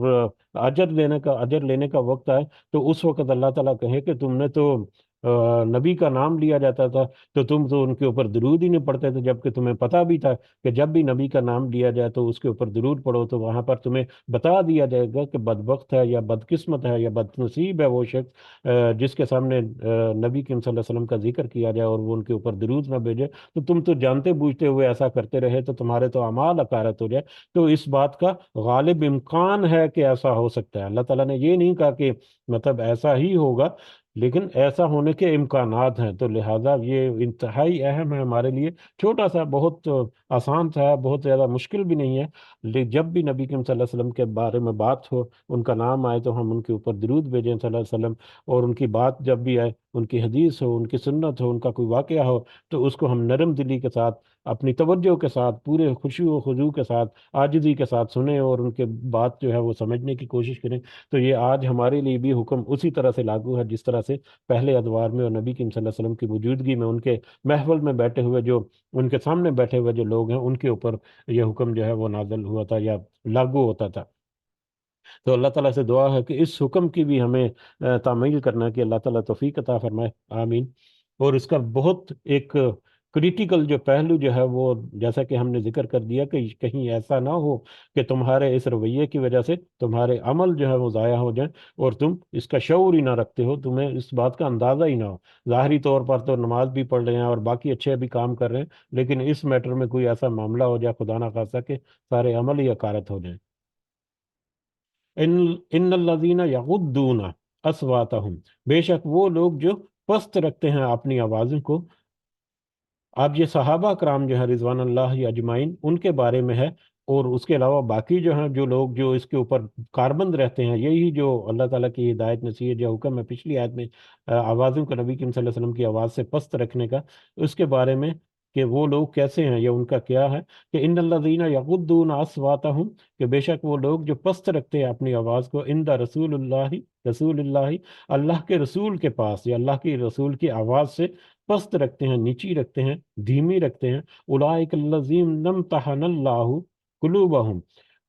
اجر لینے کا وقت آئے، تو اس وقت اللہ تعالیٰ کہے کہ تم نے تو نبی کا نام لیا جاتا تھا تو تم تو ان کے اوپر درود ہی نہیں پڑھتے تھے، جبکہ تمہیں پتہ بھی تھا کہ جب بھی نبی کا نام لیا جائے تو اس کے اوپر درود پڑھو، تو وہاں پر تمہیں بتا دیا جائے گا کہ بدبخت ہے یا بدقسمت ہے یا بد نصیب ہے وہ شخص جس کے سامنے نبی کریم صلی اللہ علیہ وسلم کا ذکر کیا جائے اور وہ ان کے اوپر درود نہ بھیجے، تو تم تو جانتے بوجھتے ہوئے ایسا کرتے رہے، تو تمہارے تو اعمال اکارت ہو جائے۔ تو اس بات کا غالب امکان ہے کہ ایسا ہو سکتا ہے، اللہ تعالیٰ نے یہ نہیں کہا کہ مطلب ایسا ہی ہوگا، لیکن ایسا ہونے کے امکانات ہیں۔ تو لہٰذا یہ انتہائی اہم ہے ہمارے لیے، چھوٹا سا، بہت آسان تھا، بہت زیادہ مشکل بھی نہیں ہے، لیکن جب بھی نبی کریم صلی اللہ علیہ وسلم کے بارے میں بات ہو، ان کا نام آئے، تو ہم ان کے اوپر درود بھیجیں صلی اللہ علیہ وسلم، اور ان کی بات جب بھی آئے، ان کی حدیث ہو، ان کی سنت ہو، ان کا کوئی واقعہ ہو، تو اس کو ہم نرم دلی کے ساتھ، اپنی توجہ کے ساتھ، پورے خوشی و خضوع کے ساتھ، عاجزی کے ساتھ سنیں، اور ان کے بات جو ہے وہ سمجھنے کی کوشش کریں۔ تو یہ آج ہمارے لیے بھی حکم اسی طرح سے لاگو ہے جس طرح سے پہلے ادوار میں اور نبی کریم صلی اللہ علیہ وسلم کی موجودگی میں ان کے محفل میں بیٹھے ہوئے جو ان کے سامنے بیٹھے ہوئے جو لوگ ہیں ان کے اوپر یہ حکم جو ہے وہ نازل ہوا تھا یا لاگو ہوتا تھا۔ تو اللہ تعالیٰ سے دعا ہے کہ اس حکم کی بھی ہمیں تعمیل کرنا ہے، کہ اللہ تعالیٰ توفیق عطا فرمائے، آمین۔ اور اس کا بہت ایک کریٹیکل جو پہلو جو ہے وہ جیسا کہ ہم نے ذکر کر دیا کہ کہیں ایسا نہ ہو کہ تمہارے اس رویے کی وجہ سے تمہارے عمل جو ہے وہ ضائع ہو جائیں، اور تم اس کا شعور ہی نہ رکھتے ہو، تمہیں اس بات کا اندازہ ہی نہ ہو۔ ظاہری طور پر تو نماز بھی پڑھ رہے ہیں اور باقی اچھے بھی کام کر رہے ہیں، لیکن اس میٹر میں کوئی ایسا معاملہ ہو جائے خدا نہ خواستہ کہ سارے عمل ہی اکارت ہو جائیں۔ ان ان الذین یغضون اصواتہم، بے شک وہ لوگ جو پست رکھتے ہیں اپنی آوازوں کو، اب یہ صحابہ کرام جو ہے رضوان اللہ اجمعین ان کے بارے میں ہے، اور اس کے علاوہ باقی جو ہیں جو لوگ جو اس کے اوپر کاربند رہتے ہیں، یہی جو اللہ تعالیٰ کی ہدایت نصیحت جو حکم ہے پچھلی آیت میں آوازوں کو نبی کریم صلی اللہ علیہ وسلم کی آواز سے پست رکھنے کا، اس کے بارے میں کہ وہ لوگ کیسے ہیں یا ان کا کیا ہے، کہ ان الذین یغضون اصواتہم، کہ بے شک وہ لوگ جو پست رکھتے ہیں اپنی آواز کو، عند رسول اللہ اللہ کے رسول کے پاس یا اللہ کی رسول کی آواز سے پست رکھتے ہیں، نیچی رکھتے ہیں، دھیمی رکھتے ہیں، اولئک الذین امتحن اللہ قلوبہم،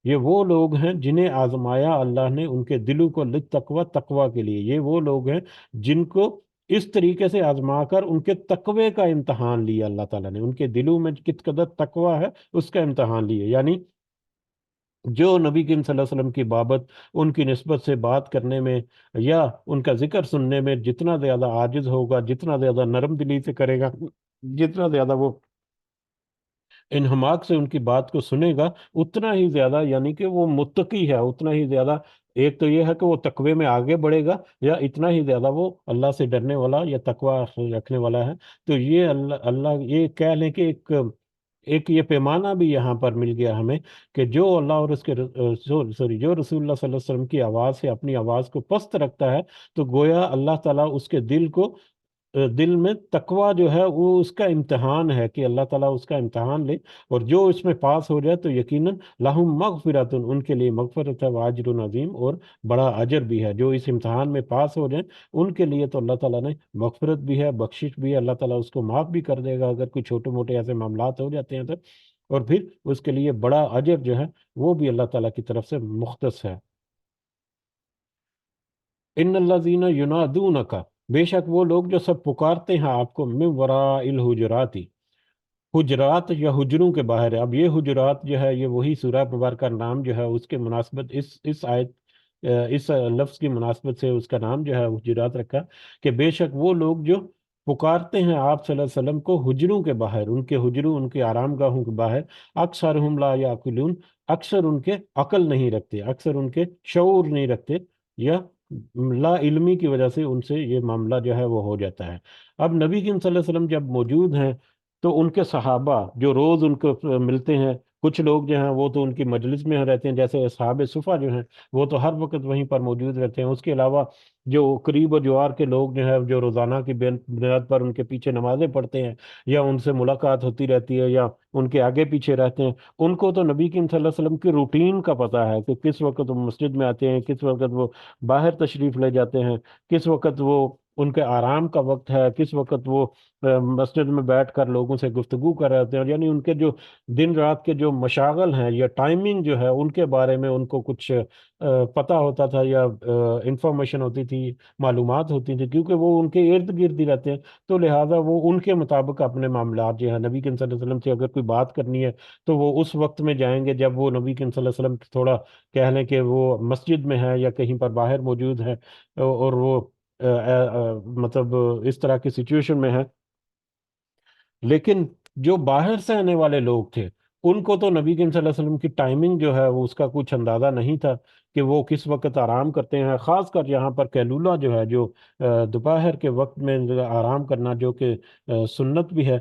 یہ وہ لوگ ہیں جنہیں آزمایا اللہ نے ان کے دلوں کو للتقوی، تقوی کے لیے، یہ وہ لوگ ہیں جن کو اس طریقے سے آزما کر ان کے تقوی کا امتحان لیا اللہ تعالیٰ نے، ان کے دلوں میں کت قدر تقوی ہے اس کا امتحان لیے، یعنی جو نبی کریم صلی اللہ علیہ وسلم کی بابت ان کی نسبت سے بات کرنے میں یا ان کا ذکر سننے میں جتنا زیادہ عاجز ہوگا، جتنا زیادہ نرم دلی سے کرے گا، جتنا زیادہ وہ انہماک سے ان کی بات کو سنے گا، اتنا ہی زیادہ یعنی کہ وہ متقی ہے، اتنا ہی زیادہ ایک تو یہ ہے کہ وہ تقوی میں آگے بڑھے گا، یا اتنا ہی زیادہ وہ اللہ سے ڈرنے والا یا تقوی رکھنے والا ہے۔ تو یہ اللہ اللہ یہ کہہ لیں کہ ایک یہ پیمانہ بھی یہاں پر مل گیا ہمیں کہ جو اللہ اور اس کے سوری جو رسول اللہ صلی اللہ علیہ وسلم کی آواز سے اپنی آواز کو پست رکھتا ہے، تو گویا اللہ تعالیٰ اس کے دل کو دل میں تقوی جو ہے وہ اس کا امتحان ہے کہ اللہ تعالیٰ اس کا امتحان لے، اور جو اس میں پاس ہو جائے تو یقیناً لہم مغفرۃ، ان کے لیے مغفرت ہے، واجر عظیم، اور بڑا اجر بھی ہے۔ جو اس امتحان میں پاس ہو جائیں ان کے لیے تو اللہ تعالیٰ نے مغفرت بھی ہے، بخشش بھی ہے، اللہ تعالیٰ اس کو معاف بھی کر دے گا اگر کوئی چھوٹے موٹے ایسے معاملات ہو جاتے ہیں تو، اور پھر اس کے لیے بڑا اجر جو ہے وہ بھی اللہ تعالیٰ کی طرف سے مختص ہے۔ ان الذین ینادونک، بے شک وہ لوگ جو سب پکارتے ہیں آپ کو، من وراء الحجرات، حجرات یا حجروں کے باہر ہے۔ اب یہ حجرات جو ہے یہ وہی سورہ مبارکہ نام جو ہے اس کے مناسبت اس آیت اس لفظ کی مناسبت سے اس کا نام جو ہے حجرات رکھا، کہ بے شک وہ لوگ جو پکارتے ہیں آپ صلی اللہ علیہ وسلم کو حجروں کے باہر، ان کے حجروں، ان کے آرام گاہوں کے باہر، اکثرہم لا یعقلون، اکثر ان کے عقل نہیں رکھتے، اکثر ان کے شعور نہیں رکھتے، یا لا علمی کی وجہ سے ان سے یہ معاملہ جو ہے وہ ہو جاتا ہے۔ اب نبی کریم صلی اللہ علیہ وسلم جب موجود ہیں تو ان کے صحابہ جو روز ان کو ملتے ہیں، کچھ لوگ جو ہیں وہ تو ان کی مجلس میں رہتے ہیں، جیسے اصحاب صفا جو ہیں وہ تو ہر وقت وہیں پر موجود رہتے ہیں، اس کے علاوہ جو قریب و جوار کے لوگ جو ہیں جو روزانہ کی بنیاد پر ان کے پیچھے نمازیں پڑھتے ہیں یا ان سے ملاقات ہوتی رہتی ہے یا ان کے آگے پیچھے رہتے ہیں، ان کو تو نبی کریم صلی اللہ علیہ وسلم کی روٹین کا پتہ ہے کہ کس وقت وہ مسجد میں آتے ہیں، کس وقت وہ باہر تشریف لے جاتے ہیں، کس وقت وہ ان کے آرام کا وقت ہے، کس وقت وہ مسجد میں بیٹھ کر لوگوں سے گفتگو کر رہے ہوتے ہیں، یعنی ان کے جو دن رات کے جو مشاغل ہیں یا ٹائمنگ جو ہے ان کے بارے میں ان کو کچھ پتہ ہوتا تھا یا انفارمیشن ہوتی تھی، معلومات ہوتی تھی، کیونکہ وہ ان کے ارد گرد ہی رہتے ہیں، تو لہٰذا وہ ان کے مطابق اپنے معاملات جو ہیں نبی کریم صلی اللہ علیہ وسلم سے اگر کوئی بات کرنی ہے تو وہ اس وقت میں جائیں گے جب وہ نبی کریم صلی اللہ علیہ وسلم تھوڑا کہہ لیں کہ وہ مسجد میں ہے یا کہیں پر باہر موجود ہے، اور وہ مطلب اس طرح کی سچویشن میں ہے۔ لیکن جو باہر سے آنے والے لوگ تھے ان کو تو نبی کریم صلی اللہ علیہ وسلم کی ٹائمنگ جو ہے وہ اس کا کچھ اندازہ نہیں تھا کہ وہ کس وقت آرام کرتے ہیں، خاص کر یہاں پر قیلولہ جو ہے، جو دوپہر کے وقت میں آرام کرنا جو کہ سنت بھی ہے،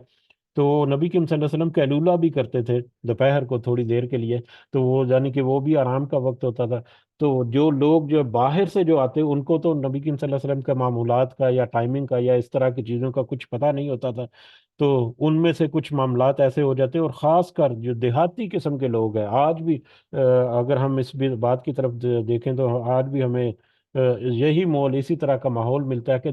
تو نبی کریم صلی اللہ علیہ وسلم قیلولہ بھی کرتے تھے دوپہر کو تھوڑی دیر کے لیے، تو وہ یعنی کہ وہ بھی آرام کا وقت ہوتا تھا۔ تو جو لوگ جو باہر سے جو آتے ان کو تو نبی کریم صلی اللہ علیہ وسلم کا معمولات کا یا ٹائمنگ کا یا اس طرح کی چیزوں کا کچھ پتہ نہیں ہوتا تھا، تو ان میں سے کچھ معاملات ایسے ہو جاتے ہیں، اور خاص کر جو دیہاتی قسم کے لوگ ہیں آج بھی اگر ہم اس بات کی طرف دیکھیں تو آج بھی ہمیں یہی ماحول، اسی طرح کا ماحول ملتا ہے کہ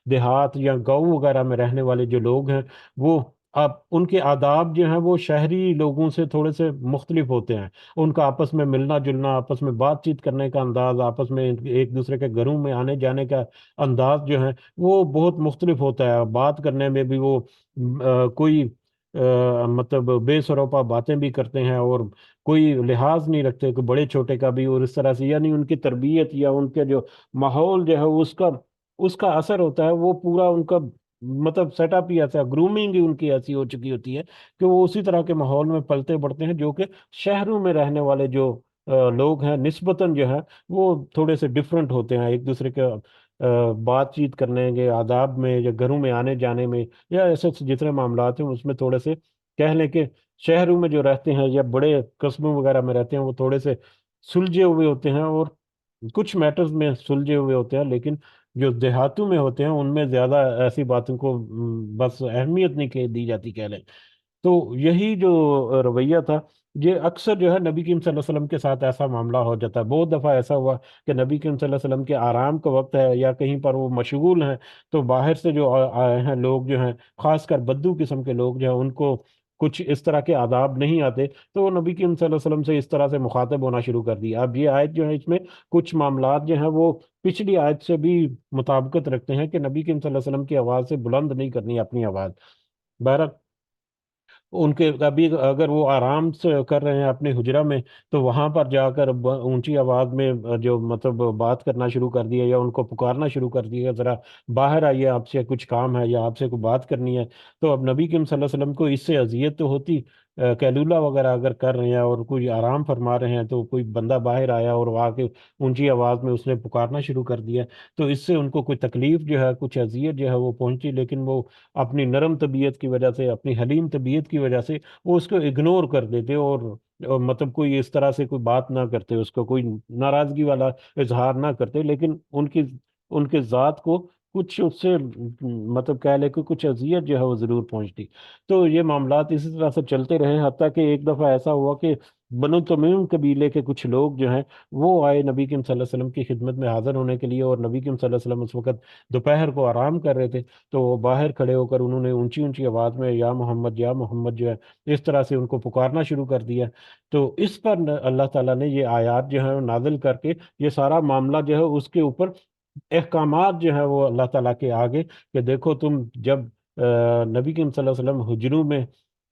دیہات یا گاؤں وغیرہ میں رہنے والے جو لوگ ہیں وہ اب ان کے آداب جو ہیں وہ شہری لوگوں سے تھوڑے سے مختلف ہوتے ہیں، ان کا آپس میں ملنا جلنا، آپس میں بات چیت کرنے کا انداز، آپس میں ایک دوسرے کے گھروں میں آنے جانے کا انداز جو ہے وہ بہت مختلف ہوتا ہے، بات کرنے میں بھی وہ کوئی مطلب بے سروپا باتیں بھی کرتے ہیں اور کوئی لحاظ نہیں رکھتے کہ بڑے چھوٹے کا بھی، اور اس طرح سے یعنی ان کی تربیت یا ان کے جو ماحول جو ہے اس کا اثر ہوتا ہے، وہ پورا ان کا مطلب سیٹ اپ ہی ایسا، گرومنگ ہی ان کی ایسی ہو چکی ہوتی ہے کہ وہ اسی طرح کے ماحول میں پلتے بڑھتے ہیں، جو کہ شہروں میں رہنے والے جو لوگ ہیں نسبتاً جو ہے وہ تھوڑے سے ڈفرینٹ ہوتے ہیں ایک دوسرے کے بات چیت کرنے کے آداب میں یا گھروں میں آنے جانے میں یا ایسے جتنے معاملات ہیں اس میں تھوڑے سے کہہ لیں کہ شہروں میں جو رہتے ہیں یا بڑے قصبوں وغیرہ میں رہتے ہیں وہ تھوڑے سے سلجھے ہوئے ہوتے ہیں اور کچھ میٹرز میں سلجھے ہوئے ہوتے ہیں، لیکن جو دیہاتوں میں ہوتے ہیں ان میں زیادہ ایسی باتوں کو بس اہمیت نہیں دی جاتی کہہ لیں۔ تو یہی جو رویہ تھا، یہ اکثر جو ہے نبی کریم صلی اللہ علیہ وسلم کے ساتھ ایسا معاملہ ہو جاتا ہے۔ بہت دفعہ ایسا ہوا کہ نبی کریم صلی اللہ علیہ وسلم کے آرام کا وقت ہے یا کہیں پر وہ مشغول ہیں، تو باہر سے جو آئے ہیں لوگ جو ہیں، خاص کر بدو قسم کے لوگ جو ہیں، ان کو کچھ اس طرح کے آداب نہیں آتے، تو وہ نبی کریم صلی اللہ علیہ وسلم سے اس طرح سے مخاطب ہونا شروع کر دیا۔ اب یہ آیت جو ہے اس میں کچھ معاملات جو ہیں وہ پچھلی آیت سے بھی مطابقت رکھتے ہیں کہ نبی کریم صلی اللہ علیہ وسلم کی آواز سے بلند نہیں کرنی اپنی آواز۔ بہرحال ان کے ابھی اگر وہ آرام سے کر رہے ہیں اپنے حجرہ میں، تو وہاں پر جا کر اونچی آواز میں جو مطلب بات کرنا شروع کر دیا یا ان کو پکارنا شروع کر دیا، ذرا باہر آئیے، آپ سے کچھ کام ہے یا آپ سے کوئی بات کرنی ہے۔ تو اب نبی کریم صلی اللہ علیہ وسلم کو اس سے اذیت تو ہوتی، کیلولہ وغیرہ اگر کر رہے ہیں اور کوئی آرام فرما رہے ہیں تو کوئی بندہ باہر آیا اور وہ آ کے اونچی آواز میں اس نے پکارنا شروع کر دیا، تو اس سے ان کو کوئی تکلیف جو ہے، کچھ اذیت جو ہے وہ پہنچی، لیکن وہ اپنی نرم طبیعت کی وجہ سے، اپنی حلیم طبیعت کی وجہ سے وہ اس کو اگنور کر دیتے اور مطلب کوئی اس طرح سے کوئی بات نہ کرتے، اس کو کوئی ناراضگی والا اظہار نہ کرتے، لیکن ان کے ذات کو کچھ اس سے مطلب کہہ لے کہ کچھ اذیت جو ہے وہ ضرور پہنچتی۔ تو یہ معاملات اسی طرح سے چلتے رہے، حتیٰ کہ ایک دفعہ ایسا ہوا کہ بنو تمیم قبیلے کے کچھ لوگ جو ہیں وہ آئے نبی کریم صلی اللہ علیہ وسلم کی خدمت میں حاضر ہونے کے لیے، اور نبی کریم صلی اللہ علیہ وسلم اس وقت دوپہر کو آرام کر رہے تھے، تو وہ باہر کھڑے ہو کر انہوں نے اونچی اونچی آواز میں یا محمد جو ہے اس طرح سے ان کو پکارنا شروع کر دیا۔ تو اس پر اللہ تعالیٰ نے یہ آیات جو ہے وہ نازل کر کے یہ سارا معاملہ جو ہے اس کے اوپر احکامات جو ہے وہ اللہ تعالیٰ کے آگے کہ دیکھو تم جب نبی کریم صلی اللہ علیہ وسلم حجروں میں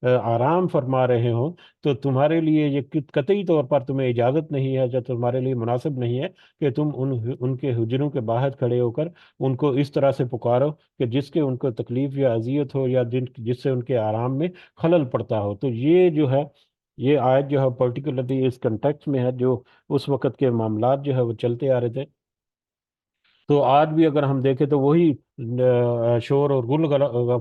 آرام فرما رہے ہو، تو تمہارے لیے یہ قطعی طور پر تمہیں اجازت نہیں ہے، جو تمہارے لیے مناسب نہیں ہے کہ تم ان کے حجروں کے باہر کھڑے ہو کر ان کو اس طرح سے پکارو کہ جس کے ان کو تکلیف یا اذیت ہو یا جس سے ان کے آرام میں خلل پڑتا ہو۔ تو یہ جو ہے، یہ آیت جو ہے پرٹیکولرلی اس کنٹیکس میں ہے جو اس وقت کے معاملات جو ہے وہ چلتے آ رہے تھے۔ تو آج بھی اگر ہم دیکھیں تو وہی شور اور گل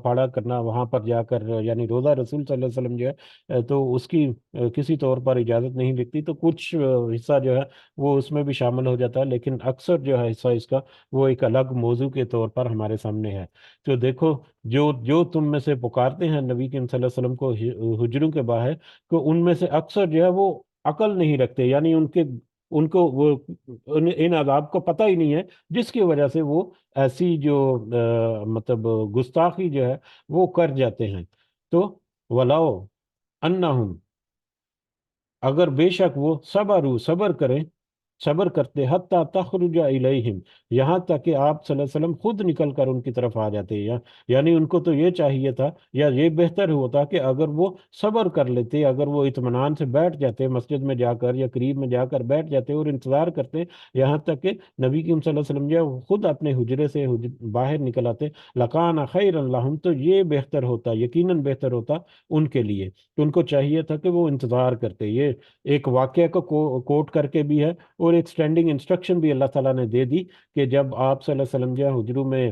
پاڑا کرنا وہاں پر جا کر، یعنی روزہ رسول صلی اللہ علیہ وسلم جو ہے تو اس کی کسی طور پر اجازت نہیں لکھتی، تو کچھ حصہ جو ہے وہ اس میں بھی شامل ہو جاتا ہے، لیکن اکثر جو ہے حصہ اس کا وہ ایک الگ موضوع کے طور پر ہمارے سامنے ہے۔ تو دیکھو، جو تم میں سے پکارتے ہیں نبی کریم صلی اللہ علیہ وسلم کو حجروں کے باہر، تو ان میں سے اکثر جو ہے وہ عقل نہیں رکھتے، یعنی ان کو وہ ان عذاب کو پتہ ہی نہیں ہے، جس کی وجہ سے وہ ایسی جو مطلب گستاخی جو ہے وہ کر جاتے ہیں۔ تو ولاؤ انہم، اگر بے شک وہ صبر کریں، صبر کرتے حتیٰ تخرج الیہم، یہاں تک کہ آپ صلی اللہ علیہ وسلم خود نکل کر ان کی طرف آ جاتے ہیں، یعنی ان کو تو یہ چاہیے تھا یا یہ بہتر ہوتا کہ اگر وہ صبر کر لیتے، اگر وہ اطمینان سے بیٹھ جاتے مسجد میں جا کر یا قریب میں جا کر بیٹھ جاتے اور انتظار کرتے یہاں تک کہ نبی کریم صلی اللہ علیہ وسلم جو ہے وہ خود اپنے حجرے سے باہر نکل آتے، لکان خیر لہم، تو یہ بہتر ہوتا، یقیناً بہتر ہوتا ان کے لیے۔ تو ان کو چاہیے تھا کہ وہ انتظار کرتے۔ یہ ایک واقعہ کو کوٹ کر کے بھی ہے، اور ایک سٹینڈنگ انسٹرکشن بھی اللہ تعالیٰ نے دے دی کہ جب آپ صلی اللہ علیہ وسلم جو ہے حجروں میں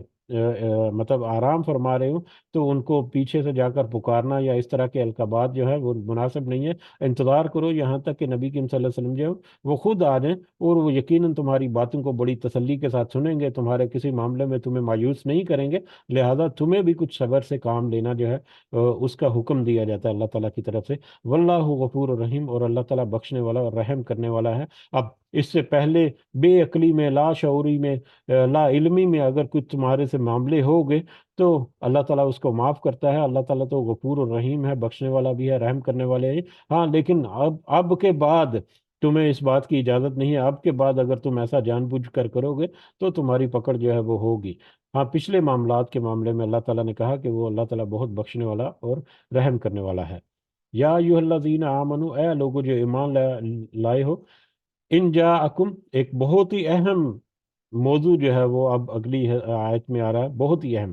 مطلب آرام فرما رہے ہوں، تو ان کو پیچھے سے جا کر پکارنا یا اس طرح کے القابات جو ہے وہ مناسب نہیں ہے۔ انتظار کرو یہاں تک کہ نبی کریم صلی اللہ علیہ وسلم جو ہے وہ خود آ جائیں، اور وہ یقیناً تمہاری باتوں کو بڑی تسلی کے ساتھ سنیں گے، تمہارے کسی معاملے میں تمہیں مایوس نہیں کریں گے، لہذا تمہیں بھی کچھ صبر سے کام لینا جو ہے اس کا حکم دیا جاتا ہے اللہ تعالیٰ کی طرف سے۔ واللہ غفور الرحیم، اور اللہ تعالیٰ بخشنے والا اور رحم کرنے والا ہے۔ اب اس سے پہلے بے عقلی میں، لا شعوری میں، لا علمی میں اگر کچھ تمہارے سے معاملے ہو گئے تو اللہ تعالیٰ اس کو معاف کرتا ہے۔ اللہ تعالیٰ تو غفور الرحیم ہے، بخشنے والا بھی ہے، رحم کرنے والے ہیں۔ ہاں لیکن اب کے بعد تمہیں اس بات کی اجازت نہیں ہے، اب کے بعد اگر تم ایسا جان بوجھ کر کرو گے تو تمہاری پکڑ جو ہے وہ ہوگی۔ ہاں پچھلے معاملات کے معاملے میں اللہ تعالیٰ نے کہا کہ وہ اللہ تعالیٰ بہت بخشنے والا اور رحم کرنے والا ہے۔ یا ایھا الذین آمنو، اے لوگو جو ایمان لائے ہو، ان جاءکم، ایک بہت ہی اہم موضوع جو ہے وہ اب اگلی آیت میں آ رہا ہے، بہت ہی اہم۔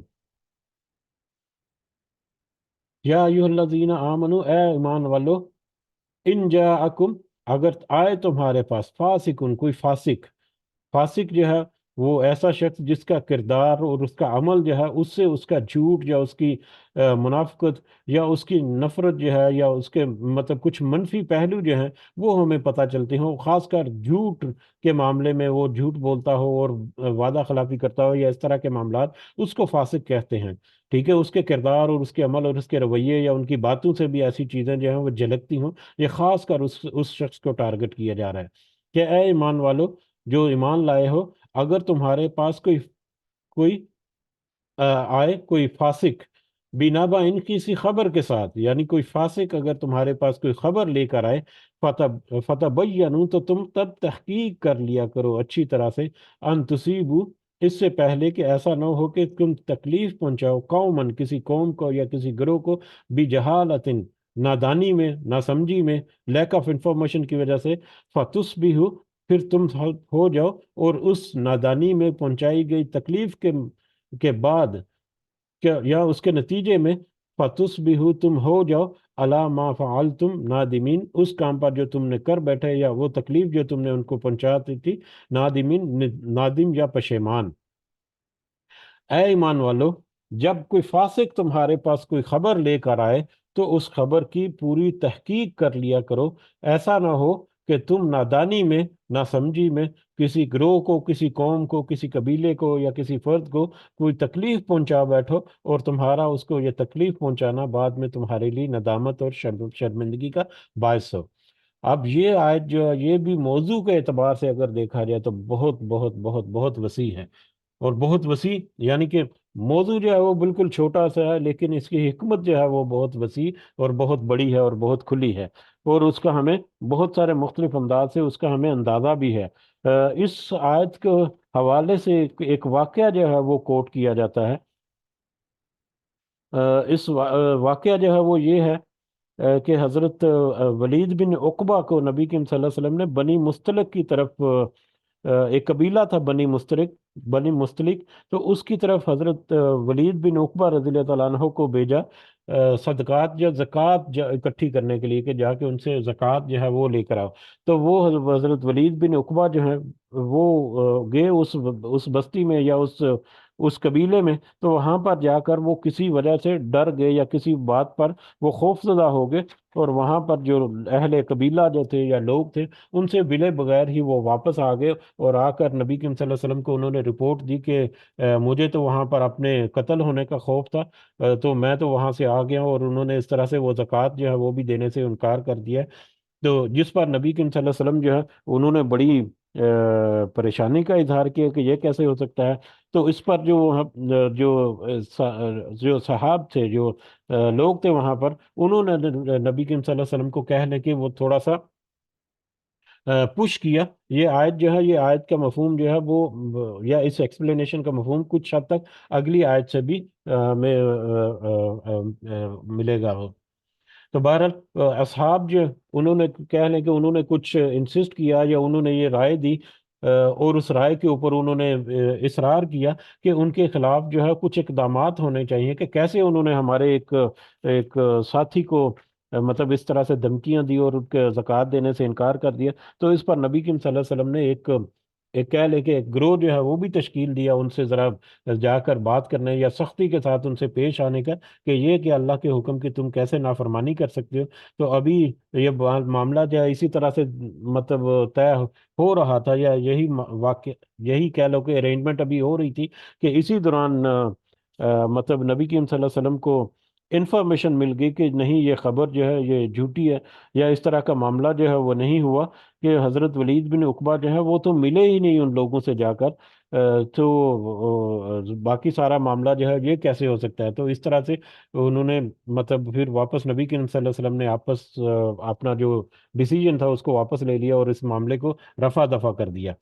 یا ایھا الذین آمنو، اے ایمان والو، ان جاءکم، اگر آئے تمہارے پاس، فاسقن، کوئی فاسق، فاسق جو ہے وہ ایسا شخص جس کا کردار اور اس کا عمل جو ہے اس سے اس کا جھوٹ یا اس کی منافقت یا اس کی نفرت جو ہے یا اس کے مطلب کچھ منفی پہلو جو ہیں وہ ہمیں پتہ چلتے ہوں، خاص کر جھوٹ کے معاملے میں وہ جھوٹ بولتا ہو اور وعدہ خلافی کرتا ہو یا اس طرح کے معاملات، اس کو فاسق کہتے ہیں۔ ٹھیک ہے، اس کے کردار اور اس کے عمل اور اس کے رویے یا ان کی باتوں سے بھی ایسی چیزیں جو ہیں وہ جھلکتی ہوں، یہ خاص کر اس شخص کو ٹارگٹ کیا جا رہا ہے کہ اے ایمان والو، جو ایمان لائے ہو، اگر تمہارے پاس کوئی آئے کوئی فاسق بنابا ان کسی خبر کے ساتھ، یعنی کوئی فاسق اگر تمہارے پاس کوئی خبر لے کر آئے، فتبینوا، تو تم تب تحقیق کر لیا کرو اچھی طرح سے، ان تصیبو، اس سے پہلے کہ ایسا نہ ہو کہ تم تکلیف پہنچاؤ قومن، کسی قوم کو یا کسی گروہ کو، بجہالتن، نادانی میں، ناسمجھی میں، لیک آف انفارمیشن کی وجہ سے، فتصبحوا، پھر تم ہو جاؤ اور اس نادانی میں پہنچائی گئی تکلیف کے بعد یا اس کے نتیجے میں، فتصبحوا، تم ہو جاؤ، علی ما فعلتم نادمین، اس کام پر جو تم نے کر بیٹھے یا وہ تکلیف جو تم نے ان کو پہنچاتی تھی، نادمین، نادم یا پشیمان۔ اے ایمان والو، جب کوئی فاسق تمہارے پاس کوئی خبر لے کر آئے تو اس خبر کی پوری تحقیق کر لیا کرو، ایسا نہ ہو کہ تم نادانی میں، ناسمجھی میں کسی گروہ کو، کسی قوم کو، کسی قبیلے کو یا کسی فرد کو کوئی تکلیف پہنچا بیٹھو اور تمہارا اس کو یہ تکلیف پہنچانا بعد میں تمہارے لیے ندامت اور شرمندگی کا باعث ہو۔ اب یہ آیت جو ہے یہ بھی موضوع کے اعتبار سے اگر دیکھا جائے تو بہت بہت بہت بہت وسیع ہے، اور بہت وسیع یعنی کہ موضوع جو ہے وہ بالکل چھوٹا سا ہے، لیکن اس کی حکمت جو ہے وہ بہت وسیع اور بہت بڑی ہے اور بہت کھلی ہے، اور اس کا ہمیں بہت سارے مختلف انداز سے اس کا ہمیں اندازہ بھی ہے۔ اس آیت کے حوالے سے ایک واقعہ جو ہے وہ کوٹ کیا جاتا ہے۔ واقعہ جو ہے وہ یہ ہے کہ حضرت ولید بن عقبہ کو نبی کریم صلی اللہ علیہ وسلم نے بنی مستلق کی طرف، ایک قبیلہ تھا بنی مستلق، تو اس کی طرف حضرت ولید بن عقبہ رضی اللہ تعالیٰ عنہ کو بھیجا صدقات یا زکوٰۃ اکٹھی کرنے کے لیے کہ جا کے ان سے زکوٰۃ جو ہے وہ لے کر آؤ۔ تو وہ حضرت ولید بن عقبہ جو ہیں وہ گئے اس بستی میں یا اس قبیلے میں، تو وہاں پر جا کر وہ کسی وجہ سے ڈر گئے یا کسی بات پر وہ خوف زدہ ہو گئے، اور وہاں پر جو اہل قبیلہ جو تھے یا لوگ تھے ان سے ملے بغیر ہی وہ واپس آ گئے، اور آ کر نبی کریم صلی اللہ علیہ وسلم کو انہوں نے رپورٹ دی کہ مجھے تو وہاں پر اپنے قتل ہونے کا خوف تھا، تو میں تو وہاں سے آ گیا ہوں، اور انہوں نے اس طرح سے وہ زکوٰۃ جو ہے وہ بھی دینے سے انکار کر دیا ہے۔ تو جس پر نبی کریم صلی اللہ علیہ وسلم جو ہے انہوں نے بڑی پریشانی کا اظہار کیا کہ یہ کیسے ہو سکتا ہے۔ تو اس پر جو صحاب تھے، جو لوگ تھے وہاں پر، انہوں نے نبی کریم صلی اللہ علیہ وسلم کو کہنے کہ وہ تھوڑا سا پش کیا۔ یہ آیت جو ہے، یہ آیت کا مفہوم جو ہے وہ یا اس ایکسپلینیشن کا مفہوم کچھ حد تک اگلی آیت سے بھی ہمیں ملے گا۔ تو بہرحال اصحاب جو انہوں نے کہہ لیں کہ انہوں نے کچھ انسسٹ کیا یا انہوں نے یہ رائے دی، اور اس رائے کے اوپر انہوں نے اصرار کیا کہ ان کے خلاف جو ہے کچھ اقدامات ہونے چاہیے کہ کیسے انہوں نے ہمارے ایک ساتھی کو مطلب اس طرح سے دھمکیاں دی اور ان کے زکوٰۃ دینے سے انکار کر دیا۔ تو اس پر نبی کریم صلی اللہ علیہ وسلم نے ایک کہہ لے کہ ایک گروہ جو ہے وہ بھی تشکیل دیا ان سے ذرا جا کر بات کرنے یا سختی کے ساتھ ان سے پیش آنے کا، کہ یہ کہ اللہ کے حکم کی تم کیسے نافرمانی کر سکتے ہو۔ تو ابھی یہ معاملہ جو ہے اسی طرح سے مطلب طے ہو رہا تھا، یا یہی واقع، یہی کہہ لو کہ ارینجمنٹ ابھی ہو رہی تھی کہ اسی دوران مطلب نبی کریم صلی اللہ علیہ وسلم کو انفارمیشن مل گئی کہ نہیں، یہ خبر جو ہے یہ جھوٹی ہے، یا اس طرح کا معاملہ جو ہے وہ نہیں ہوا، کہ حضرت ولید بن عقبہ جو ہے وہ تو ملے ہی نہیں ان لوگوں سے جا کر، تو باقی سارا معاملہ جو ہے یہ کیسے ہو سکتا ہے۔ تو اس طرح سے انہوں نے مطلب پھر واپس نبی کریم صلی اللہ علیہ وسلم نے اپنا جو ڈیسیجن تھا اس کو واپس لے لیا اور اس معاملے کو رفع دفع کر دیا۔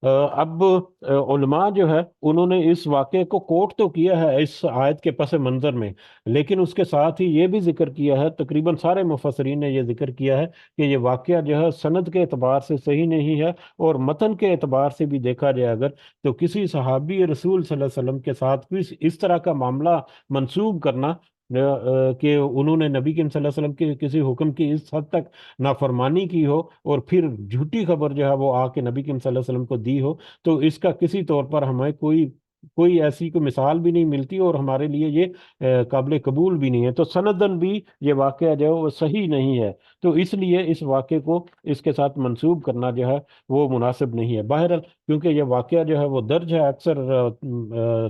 اب علماء جو ہے انہوں نے اس واقعے کو کوٹ تو کیا ہے اس آیت کے پس منظر میں، لیکن اس کے ساتھ ہی یہ بھی ذکر کیا ہے، تقریباً سارے مفسرین نے یہ ذکر کیا ہے کہ یہ واقعہ جو ہے سند کے اعتبار سے صحیح نہیں ہے، اور متن کے اعتبار سے بھی دیکھا جائے اگر تو کسی صحابی رسول صلی اللہ علیہ وسلم کے ساتھ اس طرح کا معاملہ منسوب کرنا کہ انہوں نے نبی کریم صلی اللہ علیہ وسلم کے کسی حکم کی اس حد تک نافرمانی کی ہو اور پھر جھوٹی خبر جو ہے وہ آ کے نبی کریم صلی اللہ علیہ وسلم کو دی ہو، تو اس کا کسی طور پر ہمیں کوئی کوئی ایسی کوئی مثال بھی نہیں ملتی، اور ہمارے لیے یہ قابل قبول بھی نہیں ہے، تو سندن بھی یہ واقعہ جو ہے وہ صحیح نہیں ہے، تو اس لیے اس واقعے کو اس کے ساتھ منسوب کرنا جو ہے وہ مناسب نہیں ہے۔ بہرحال کیونکہ یہ واقعہ جو ہے وہ درج ہے اکثر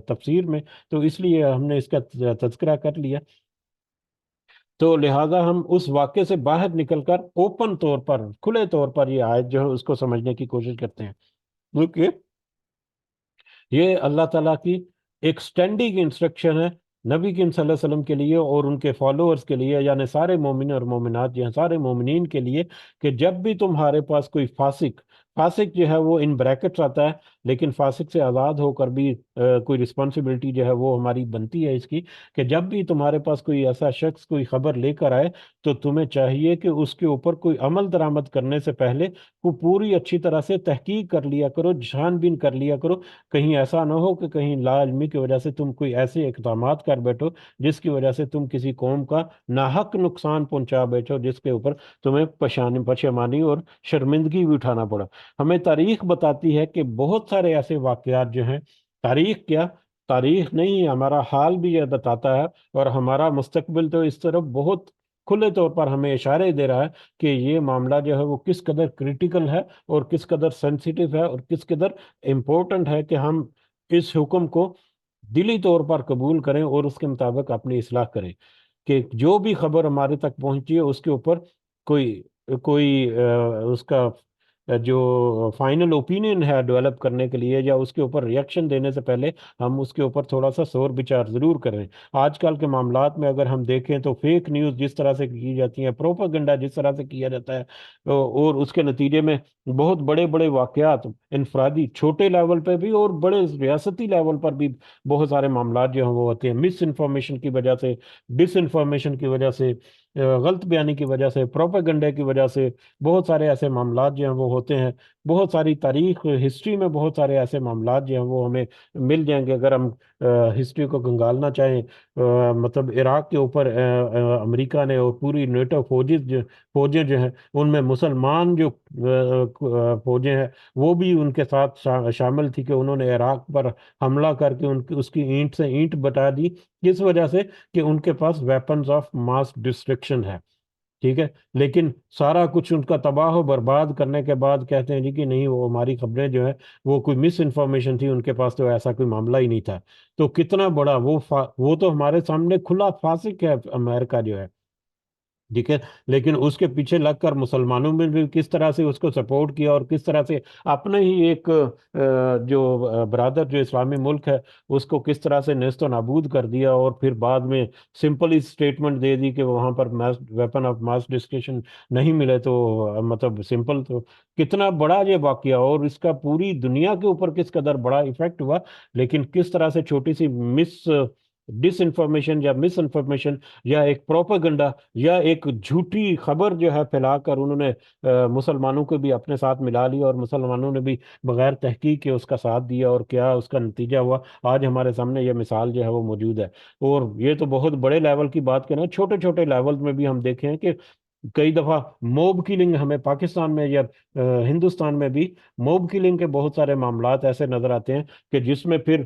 تفسیر میں، تو اس لیے ہم نے اس کا تذکرہ کر لیا، تو لہٰذا ہم اس واقعے سے باہر نکل کر اوپن طور پر، کھلے طور پر یہ آیت جو ہے اس کو سمجھنے کی کوشش کرتے ہیں، کیونکہ یہ اللہ تعالیٰ کی ایک سٹینڈنگ انسٹرکشن ہے نبی کریم صلی اللہ علیہ وسلم کے لیے اور ان کے فالوورز کے لیے، یعنی سارے مومن اور مومنات، یہاں سارے مومنین کے لیے، کہ جب بھی تمہارے پاس کوئی فاسق، فاسق جو ہے وہ ان بریکٹس آتا ہے، لیکن فاسق سے آزاد ہو کر بھی کوئی رسپانسبلٹی جو ہے وہ ہماری بنتی ہے اس کی، کہ جب بھی تمہارے پاس کوئی ایسا شخص کوئی خبر لے کر آئے تو تمہیں چاہیے کہ اس کے اوپر کوئی عمل درآمد کرنے سے پہلے وہ پوری اچھی طرح سے تحقیق کر لیا کرو، چھان بین کر لیا کرو، کہیں ایسا نہ ہو کہ کہیں لا علمی کی وجہ سے تم کوئی ایسے اقدامات کر بیٹھو جس کی وجہ سے تم کسی قوم کا ناحق نقصان پہنچا بیٹھو، جس کے اوپر تمہیں پشیمانی اور شرمندگی بھی اٹھانا پڑا۔ ہمیں تاریخ بتاتی ہے کہ بہت سارے ایسے واقعات جو ہیں، تاریخ کیا، تاریخ نہیں، ہمارا حال بھی یہ بتاتا ہے، اور ہمارا مستقبل تو اس طرف بہت کھلے طور پر ہمیں اشارے دے رہا ہے کہ یہ معاملہ جو ہے وہ کس قدر کریٹیکل ہے اور کس قدر سینسیٹیو ہے اور کس قدر امپورٹنٹ ہے کہ ہم اس حکم کو دلی طور پر قبول کریں اور اس کے مطابق اپنی اصلاح کریں، کہ جو بھی خبر ہمارے تک پہنچی ہے اس کے اوپر کوئی کوئی اس کا جو فائنل اوپینین ہے ڈیولپ کرنے کے لیے، یا اس کے اوپر ریئیکشن دینے سے پہلے ہم اس کے اوپر تھوڑا سا سور بچار ضرور کریں۔ آج کل کے معاملات میں اگر ہم دیکھیں تو فیک نیوز جس طرح سے کی جاتی ہے، پروپاگنڈا جس طرح سے کیا جاتا ہے، اور اس کے نتیجے میں بہت بڑے بڑے واقعات، انفرادی چھوٹے لیول پہ بھی اور بڑے ریاستی لیول پر بھی بہت سارے معاملات جو ہیں وہ ہوتے ہیں، مس انفارمیشن کی وجہ سے، ڈس انفارمیشن کی وجہ سے، غلط بیانی کی وجہ سے، پروپیگنڈے کی وجہ سے، بہت سارے ایسے معاملات جو ہیں وہ ہوتے ہیں۔ بہت ساری تاریخ، ہسٹری میں بہت سارے ایسے معاملات جو ہیں وہ ہمیں مل جائیں گے اگر ہم ہسٹری کو گنگالنا چاہیں۔ مطلب عراق کے اوپر امریکہ نے اور پوری نیٹو فوجیں جو ہیں ان میں مسلمان جو فوجیں ہیں وہ بھی ان کے ساتھ شامل تھی، کہ انہوں نے عراق پر حملہ کر کے اس کی اینٹ سے اینٹ بٹا دی، کس وجہ سے؟ کہ ان کے پاس ویپنز آف ماس ڈسٹرکشن ہے، ٹھیک ہے، لیکن سارا کچھ ان کا تباہ و برباد کرنے کے بعد کہتے ہیں جی کہ نہیں، وہ ہماری خبریں جو ہیں وہ کوئی مس انفارمیشن تھی، ان کے پاس تو ایسا کوئی معاملہ ہی نہیں تھا۔ تو کتنا بڑا وہ تو ہمارے سامنے کھلا فاسق ہے امریکہ جو ہے، ٹھیک ہے، لیکن اس کے پیچھے لگ کر مسلمانوں میں بھی کس طرح سے اس کو سپورٹ کیا، اور کس طرح سے اپنے ہی ایک جو برادر جو اسلامی ملک ہے اس کو کس طرح سے نیست و نابود کر دیا، اور پھر بعد میں سمپل ہی اسٹیٹمنٹ دے دی کہ وہاں پر ویپن آف ماس ڈسٹرکشن نہیں ملے، تو مطلب سمپل، تو کتنا بڑا یہ واقعہ اور اس کا پوری دنیا کے اوپر کس قدر بڑا ایفیکٹ ہوا، لیکن کس طرح سے چھوٹی سی ڈس انفارمیشن یا مس انفارمیشن یا ایک پروپیگنڈا یا ایک جھوٹی خبر جو ہے پھیلا کر انہوں نے مسلمانوں کو بھی اپنے ساتھ ملا لیا، اور مسلمانوں نے بھی بغیر تحقیق کے اس کا ساتھ دیا، اور کیا اس کا نتیجہ ہوا آج ہمارے سامنے یہ مثال جو ہے وہ موجود ہے۔ اور یہ تو بہت بڑے لیول کی بات کریں، چھوٹے چھوٹے لیول میں بھی ہم دیکھیں کہ کئی دفعہ موب کلنگ ہمیں پاکستان میں یا ہندوستان میں بھی موب کلنگ کے بہت سارے معاملات ایسے نظر آتے ہیں کہ جس میں پھر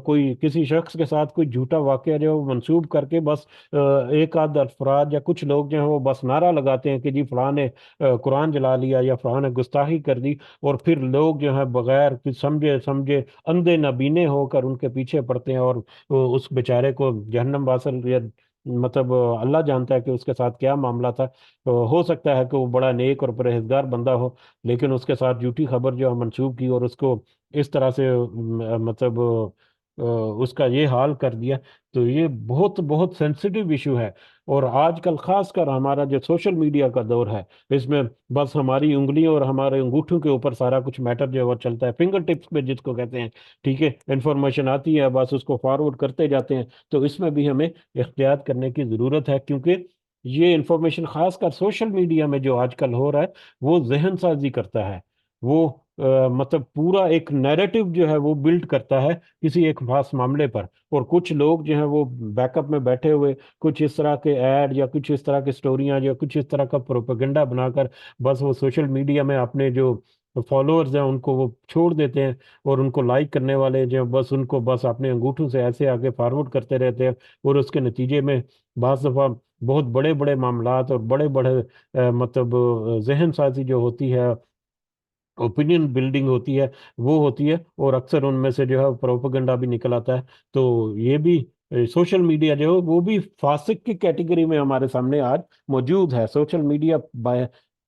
کوئی کسی شخص کے ساتھ کوئی جھوٹا واقعہ جو ہے وہ منسوب کر کے بس ایک آدھ افراد یا کچھ لوگ جو ہیں وہ بس نعرہ لگاتے ہیں کہ جی فلاں نے قرآن جلا لیا یا فلاں نے گستاخی کر دی، اور پھر لوگ جو ہیں بغیر کچھ سمجھے اندھے نابینے ہو کر ان کے پیچھے پڑتے ہیں، اور اس بیچارے کو جہنم واصل، یا مطلب اللہ جانتا ہے کہ اس کے ساتھ کیا معاملہ تھا، ہو سکتا ہے کہ وہ بڑا نیک اور پرہیزگار بندہ ہو، لیکن اس کے ساتھ جھوٹی خبر جو ہے منسوب کی اور اس کو اس طرح سے مطلب اس کا یہ حال کر دیا، تو یہ بہت بہت سینسیٹیو ایشو ہے۔ اور آج کل خاص کر ہمارا جو سوشل میڈیا کا دور ہے، اس میں بس ہماری انگلیوں اور ہمارے انگوٹھوں کے اوپر سارا کچھ میٹر جو ہے وہ چلتا ہے، فنگر ٹپس پہ جس کو کہتے ہیں، ٹھیک ہے، انفارمیشن آتی ہے بس اس کو فارورڈ کرتے جاتے ہیں، تو اس میں بھی ہمیں احتیاط کرنے کی ضرورت ہے، کیونکہ یہ انفارمیشن خاص کر سوشل میڈیا میں جو آج کل ہو رہا ہے وہ ذہن سازی کرتا ہے، وہ مطلب پورا ایک نیریٹو جو ہے وہ بلڈ کرتا ہے کسی ایک خاص معاملے پر، اور کچھ لوگ جو ہیں وہ بیک اپ میں بیٹھے ہوئے کچھ اس طرح کے ایڈ یا کچھ اس طرح کی سٹوریاں یا کچھ اس طرح کا پروپیگنڈا بنا کر بس وہ سوشل میڈیا میں اپنے جو فالوورز ہیں ان کو وہ چھوڑ دیتے ہیں، اور ان کو لائک کرنے والے جو ہیں بس ان کو بس اپنے انگوٹھوں سے ایسے آگے فارورڈ کرتے رہتے ہیں، اور اس کے نتیجے میں بعض دفعہ بہت بڑے بڑے معاملات اور بڑے بڑے مطلب ذہن سازی جو ہوتی ہے، اوپینین بلڈنگ ہوتی ہے، وہ ہوتی ہے، اور اکثر ان میں سے جو ہے پروپیگنڈا بھی نکل آتا ہے۔ تو یہ بھی سوشل میڈیا جو ہے وہ بھی فاسق کی کیٹیگری میں ہمارے سامنے آج موجود ہے۔ سوشل میڈیا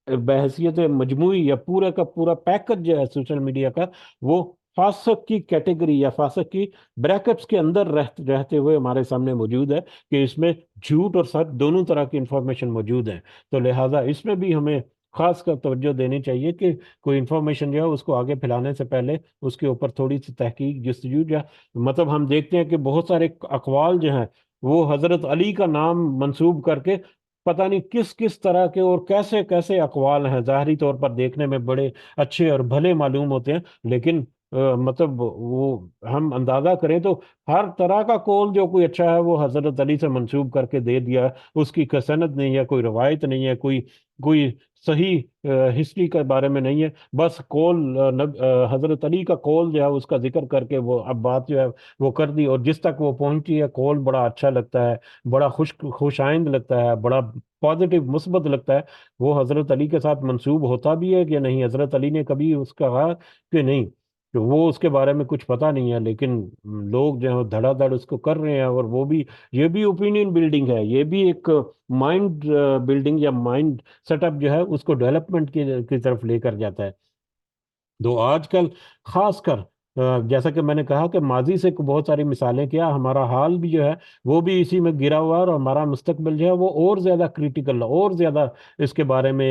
بحیثیت مجموعی یا پورا کا پورا پیکج جو ہے سوشل میڈیا کا، وہ فاسق کی کیٹیگری یا فاسق کی بریکٹس کے اندر رہتے ہوئے ہمارے سامنے موجود ہے، کہ اس میں جھوٹ اور سچ دونوں طرح کی انفارمیشن موجود ہے۔ تو لہٰذا اس میں بھی ہمیں خاص کر توجہ دینی چاہیے کہ کوئی انفارمیشن جو ہے اس کو آگے پھیلانے سے پہلے اس کے اوپر تھوڑی سی تحقیق جستجو، یا مطلب ہم دیکھتے ہیں کہ بہت سارے اقوال جو ہیں وہ حضرت علی کا نام منسوب کر کے پتہ نہیں کس کس طرح کے اور کیسے کیسے اقوال ہیں، ظاہری طور پر دیکھنے میں بڑے اچھے اور بھلے معلوم ہوتے ہیں، لیکن مطلب وہ ہم اندازہ کریں تو ہر طرح کا قول جو کوئی اچھا ہے وہ حضرت علی سے منسوب کر کے دے دیا، اس کی کوئی سند نہیں ہے، کوئی روایت نہیں ہے، کوئی صحیح ہسٹری کے بارے میں نہیں ہے، بس قول حضرت علی کا قول جو ہے اس کا ذکر کر کے وہ اب بات جو ہے وہ کر دی، اور جس تک وہ پہنچی ہے قول بڑا اچھا لگتا ہے، بڑا خوش آئند لگتا ہے، بڑا پازیٹیو مثبت لگتا ہے، وہ حضرت علی کے ساتھ منسوب ہوتا بھی ہے کہ نہیں، حضرت علی نے کبھی اس کا کہا کہ نہیں، کہ وہ اس کے بارے میں کچھ پتہ نہیں ہے، لیکن لوگ جو ہے دھڑا دھڑ اس کو کر رہے ہیں، اور وہ بھی یہ بھی اوپینین بلڈنگ ہے، یہ بھی ایک مائنڈ بلڈنگ یا مائنڈ سیٹ اپ جو ہے اس کو ڈیولپمنٹ کی طرف لے کر جاتا ہے۔ تو آج کل خاص کر جیسا کہ میں نے کہا کہ ماضی سے بہت ساری مثالیں کیا، ہمارا حال بھی جو ہے وہ بھی اسی میں گرا ہوا ہے، اور ہمارا مستقبل جو ہے وہ اور زیادہ کریٹیکل، اور زیادہ اس کے بارے میں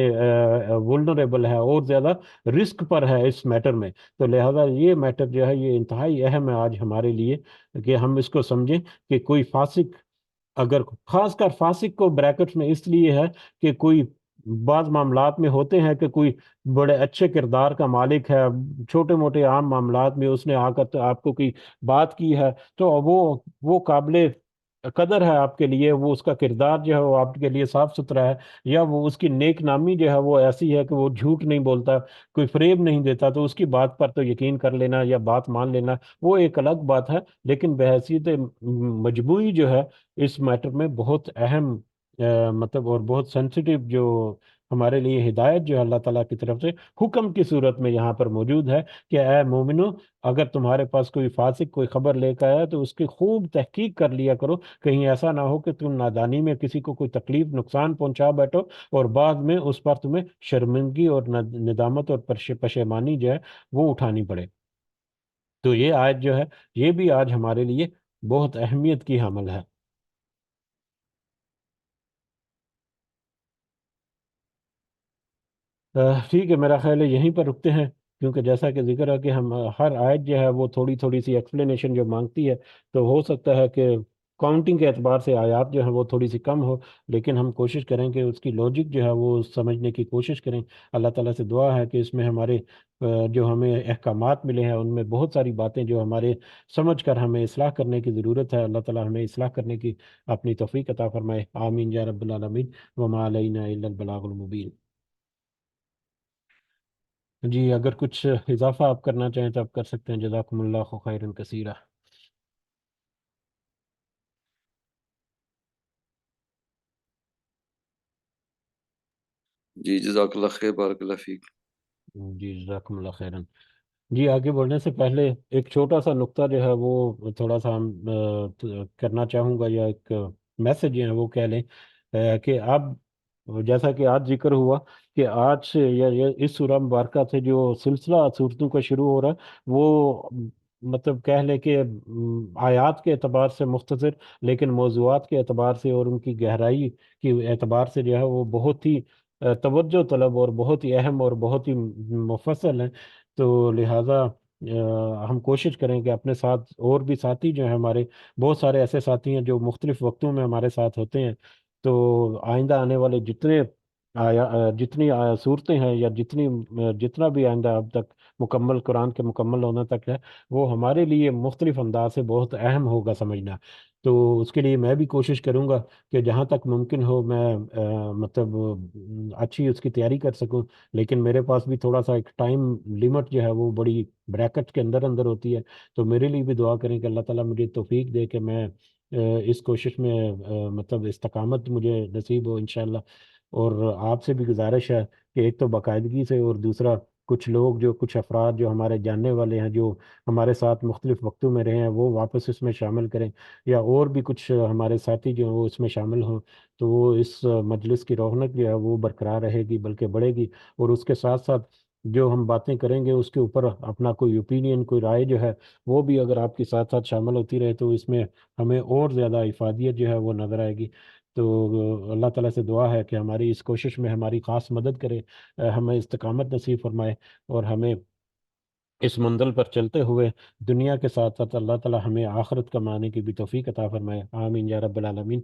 وولنریبل ہے، اور زیادہ رسک پر ہے اس میٹر میں۔ تو لہذا یہ میٹر جو ہے یہ انتہائی اہم ہے آج ہمارے لیے، کہ ہم اس کو سمجھیں کہ کوئی فاسق، اگر خاص کر فاسق کو بریکٹس میں اس لیے ہے کہ کوئی بعض معاملات میں ہوتے ہیں کہ کوئی بڑے اچھے کردار کا مالک ہے، چھوٹے موٹے عام معاملات میں اس نے آ کر آپ کو کوئی بات کی ہے، تو وہ قابل قدر ہے آپ کے لیے، وہ اس کا کردار جو ہے وہ آپ کے لیے صاف ستھرا ہے، یا وہ اس کی نیک نامی جو ہے وہ ایسی ہے کہ وہ جھوٹ نہیں بولتا، کوئی فریب نہیں دیتا، تو اس کی بات پر تو یقین کر لینا یا بات مان لینا وہ ایک الگ بات ہے۔ لیکن بحیثیت مجموعی جو ہے اس میٹر میں بہت اہم مطلب اور بہت سینسیٹیو جو ہمارے لیے ہدایت جو ہے اللہ تعالیٰ کی طرف سے حکم کی صورت میں یہاں پر موجود ہے، کہ اے مومنو، اگر تمہارے پاس کوئی فاسق کوئی خبر لے کر آیا تو اس کی خوب تحقیق کر لیا کرو، کہیں ایسا نہ ہو کہ تم نادانی میں کسی کو کوئی تکلیف نقصان پہنچا بیٹھو، اور بعد میں اس پر تمہیں شرمندگی اور ندامت اور پشیمانی جو ہے وہ اٹھانی پڑے۔ تو یہ آیت جو ہے یہ بھی آج ہمارے لیے بہت اہمیت کی حامل ہے۔ ٹھیک ہے، میرا خیال ہے یہیں پر رکتے ہیں، کیونکہ جیسا کہ ذکر ہے کہ ہم ہر آیت جو ہے وہ تھوڑی تھوڑی سی ایکسپلینیشن جو مانگتی ہے، تو ہو سکتا ہے کہ کاؤنٹنگ کے اعتبار سے آیات جو ہیں وہ تھوڑی سی کم ہو، لیکن ہم کوشش کریں کہ اس کی لوجک جو ہے وہ سمجھنے کی کوشش کریں۔ اللہ تعالیٰ سے دعا ہے کہ اس میں ہمارے جو ہمیں احکامات ملے ہیں ان میں بہت ساری باتیں جو ہمارے سمجھ کر ہمیں اصلاح کرنے کی ضرورت ہے، اللہ تعالیٰ ہمیں اصلاح کرنے کی اپنی توفیق عطا فرمائے، آمین یا رب العالمین، وما علینا الا البلاغ المبین۔ جی اگر کچھ اضافہ آپ کرنا چاہیں تو آپ کر سکتے ہیں، جزاکم اللہ خیرا کثیرا۔ جی جزاک اللہ خیر، بارک اللہ فیک۔ جی جزاکم اللہ خیرا۔ جی آگے بڑھنے سے پہلے ایک چھوٹا سا نقطہ جو ہے وہ تھوڑا سا ہم کرنا چاہوں گا، یا ایک میسج جو ہے وہ کہہ لیں، کہ اب جیسا کہ آج ذکر ہوا کہ آج سے یا اس سورہ مبارکہ سے جو سلسلہ صورتوں کا شروع ہو رہا ہے، وہ مطلب کہہ لیں کہ آیات کے اعتبار سے مختصر، لیکن موضوعات کے اعتبار سے اور ان کی گہرائی کی اعتبار سے جو ہے وہ بہت ہی توجہ طلب اور بہت ہی اہم اور بہت ہی مفصل ہیں۔ تو لہٰذا ہم کوشش کریں کہ اپنے ساتھ اور بھی ساتھی جو ہیں ہمارے، بہت سارے ایسے ساتھی ہیں جو مختلف وقتوں میں ہمارے ساتھ ہوتے ہیں، تو آئندہ آنے والے جتنی صورتیں ہیں، یا جتنا بھی آئندہ اب تک مکمل قرآن کے مکمل ہونے تک ہے، وہ ہمارے لیے مختلف انداز سے بہت اہم ہوگا سمجھنا۔ تو اس کے لیے میں بھی کوشش کروں گا کہ جہاں تک ممکن ہو میں مطلب اچھی اس کی تیاری کر سکوں، لیکن میرے پاس بھی تھوڑا سا ایک ٹائم لمٹ جو ہے وہ بڑی بریکٹ کے اندر اندر ہوتی ہے۔ تو میرے لیے بھی دعا کریں کہ اللہ تعالیٰ مجھے توفیق دے کہ میں اس کوشش میں مطلب استقامت مجھے نصیب ہو انشاءاللہ۔ اور آپ سے بھی گزارش ہے کہ ایک تو باقاعدگی سے، اور دوسرا کچھ لوگ جو کچھ افراد جو ہمارے جاننے والے ہیں، جو ہمارے ساتھ مختلف وقتوں میں رہے ہیں، وہ واپس اس میں شامل کریں، یا اور بھی کچھ ہمارے ساتھی جو ہیں وہ اس میں شامل ہوں، تو وہ اس مجلس کی رونق جو ہے وہ برقرار رہے گی بلکہ بڑھے گی۔ اور اس کے ساتھ ساتھ جو ہم باتیں کریں گے اس کے اوپر اپنا کوئی اوپینین، کوئی رائے جو ہے وہ بھی اگر آپ کے ساتھ ساتھ شامل ہوتی رہے تو اس میں ہمیں اور زیادہ افادیت جو ہے وہ نظر آئے گی۔ تو اللہ تعالیٰ سے دعا ہے کہ ہماری اس کوشش میں ہماری خاص مدد کرے، ہمیں استقامت نصیب فرمائے، اور ہمیں اس منزل پر چلتے ہوئے دنیا کے ساتھ ساتھ اللہ تعالیٰ ہمیں آخرت کمانے کی بھی توفیق عطا فرمائے، آمین یا رب العالمین۔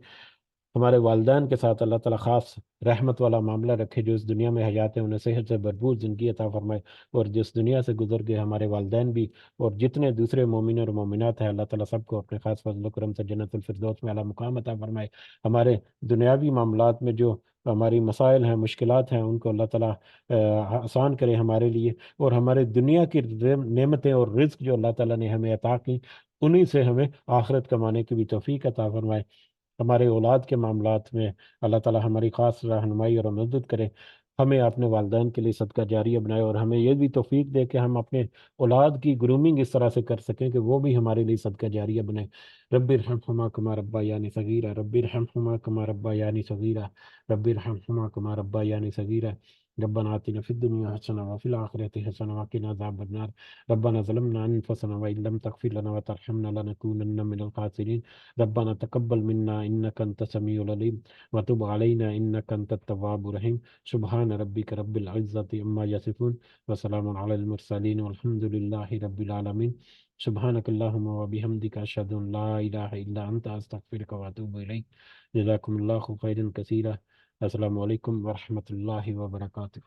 ہمارے والدین کے ساتھ اللہ تعالیٰ خاص رحمت والا معاملہ رکھے، جو اس دنیا میں حیات ہیں انہیں صحت سے بھرپور زندگی عطا فرمائے، اور جس دنیا سے گزر گئے ہمارے والدین بھی اور جتنے دوسرے مومن اور مومنات ہیں، اللہ تعالیٰ سب کو اپنے خاص فضل و کرم سے جنت الفردوس میں اعلیٰ مقام عطا فرمائے۔ ہمارے دنیاوی معاملات میں جو ہماری مسائل ہیں، مشکلات ہیں، ان کو اللہ تعالیٰ آسان کرے ہمارے لیے، اور ہمارے دنیا کی نعمتیں اور رزق جو اللہ تعالیٰ نے ہمیں عطا کی، انہی سے ہمیں آخرت کمانے کی بھی توفیق عطا فرمائے۔ ہمارے اولاد کے معاملات میں اللہ تعالیٰ ہماری خاص رہنمائی اور مدد کرے، ہمیں اپنے والدین کے لیے صدقہ جاریہ بنائے، اور ہمیں یہ بھی توفیق دے کہ ہم اپنے اولاد کی گرومنگ اس طرح سے کر سکیں کہ وہ بھی ہمارے لیے صدقہ جاریہ بنائے۔ رب ارحمہما کما ربیانی صغیرا، رب ارحمہما کما ربیانی صغیرا، رب ارحمہما کما ربیانی صغیرا، ربنا آتنا في الدنيا حسنة وفي الآخرة حسنة وقنا عذاب النار، ربنا ظلمنا أنفسنا وإن لم تغفر لنا وترحمنا لنكونن من الخاسرين، ربنا تقبل منا إنك أنت السميع العليم وتب علينا إنك أنت التواب الرحيم، سبحان ربك رب العزة عما يصفون وسلام على المرسلين والحمد لله رب العالمين، سبحانك اللهم وبحمدك أشهد أن لا إله إلا أنت أستغفرك وأتوب إليك، جزاكم الله خيرا كثيرا، السلام علیکم ورحمۃ اللہ وبرکاتہ۔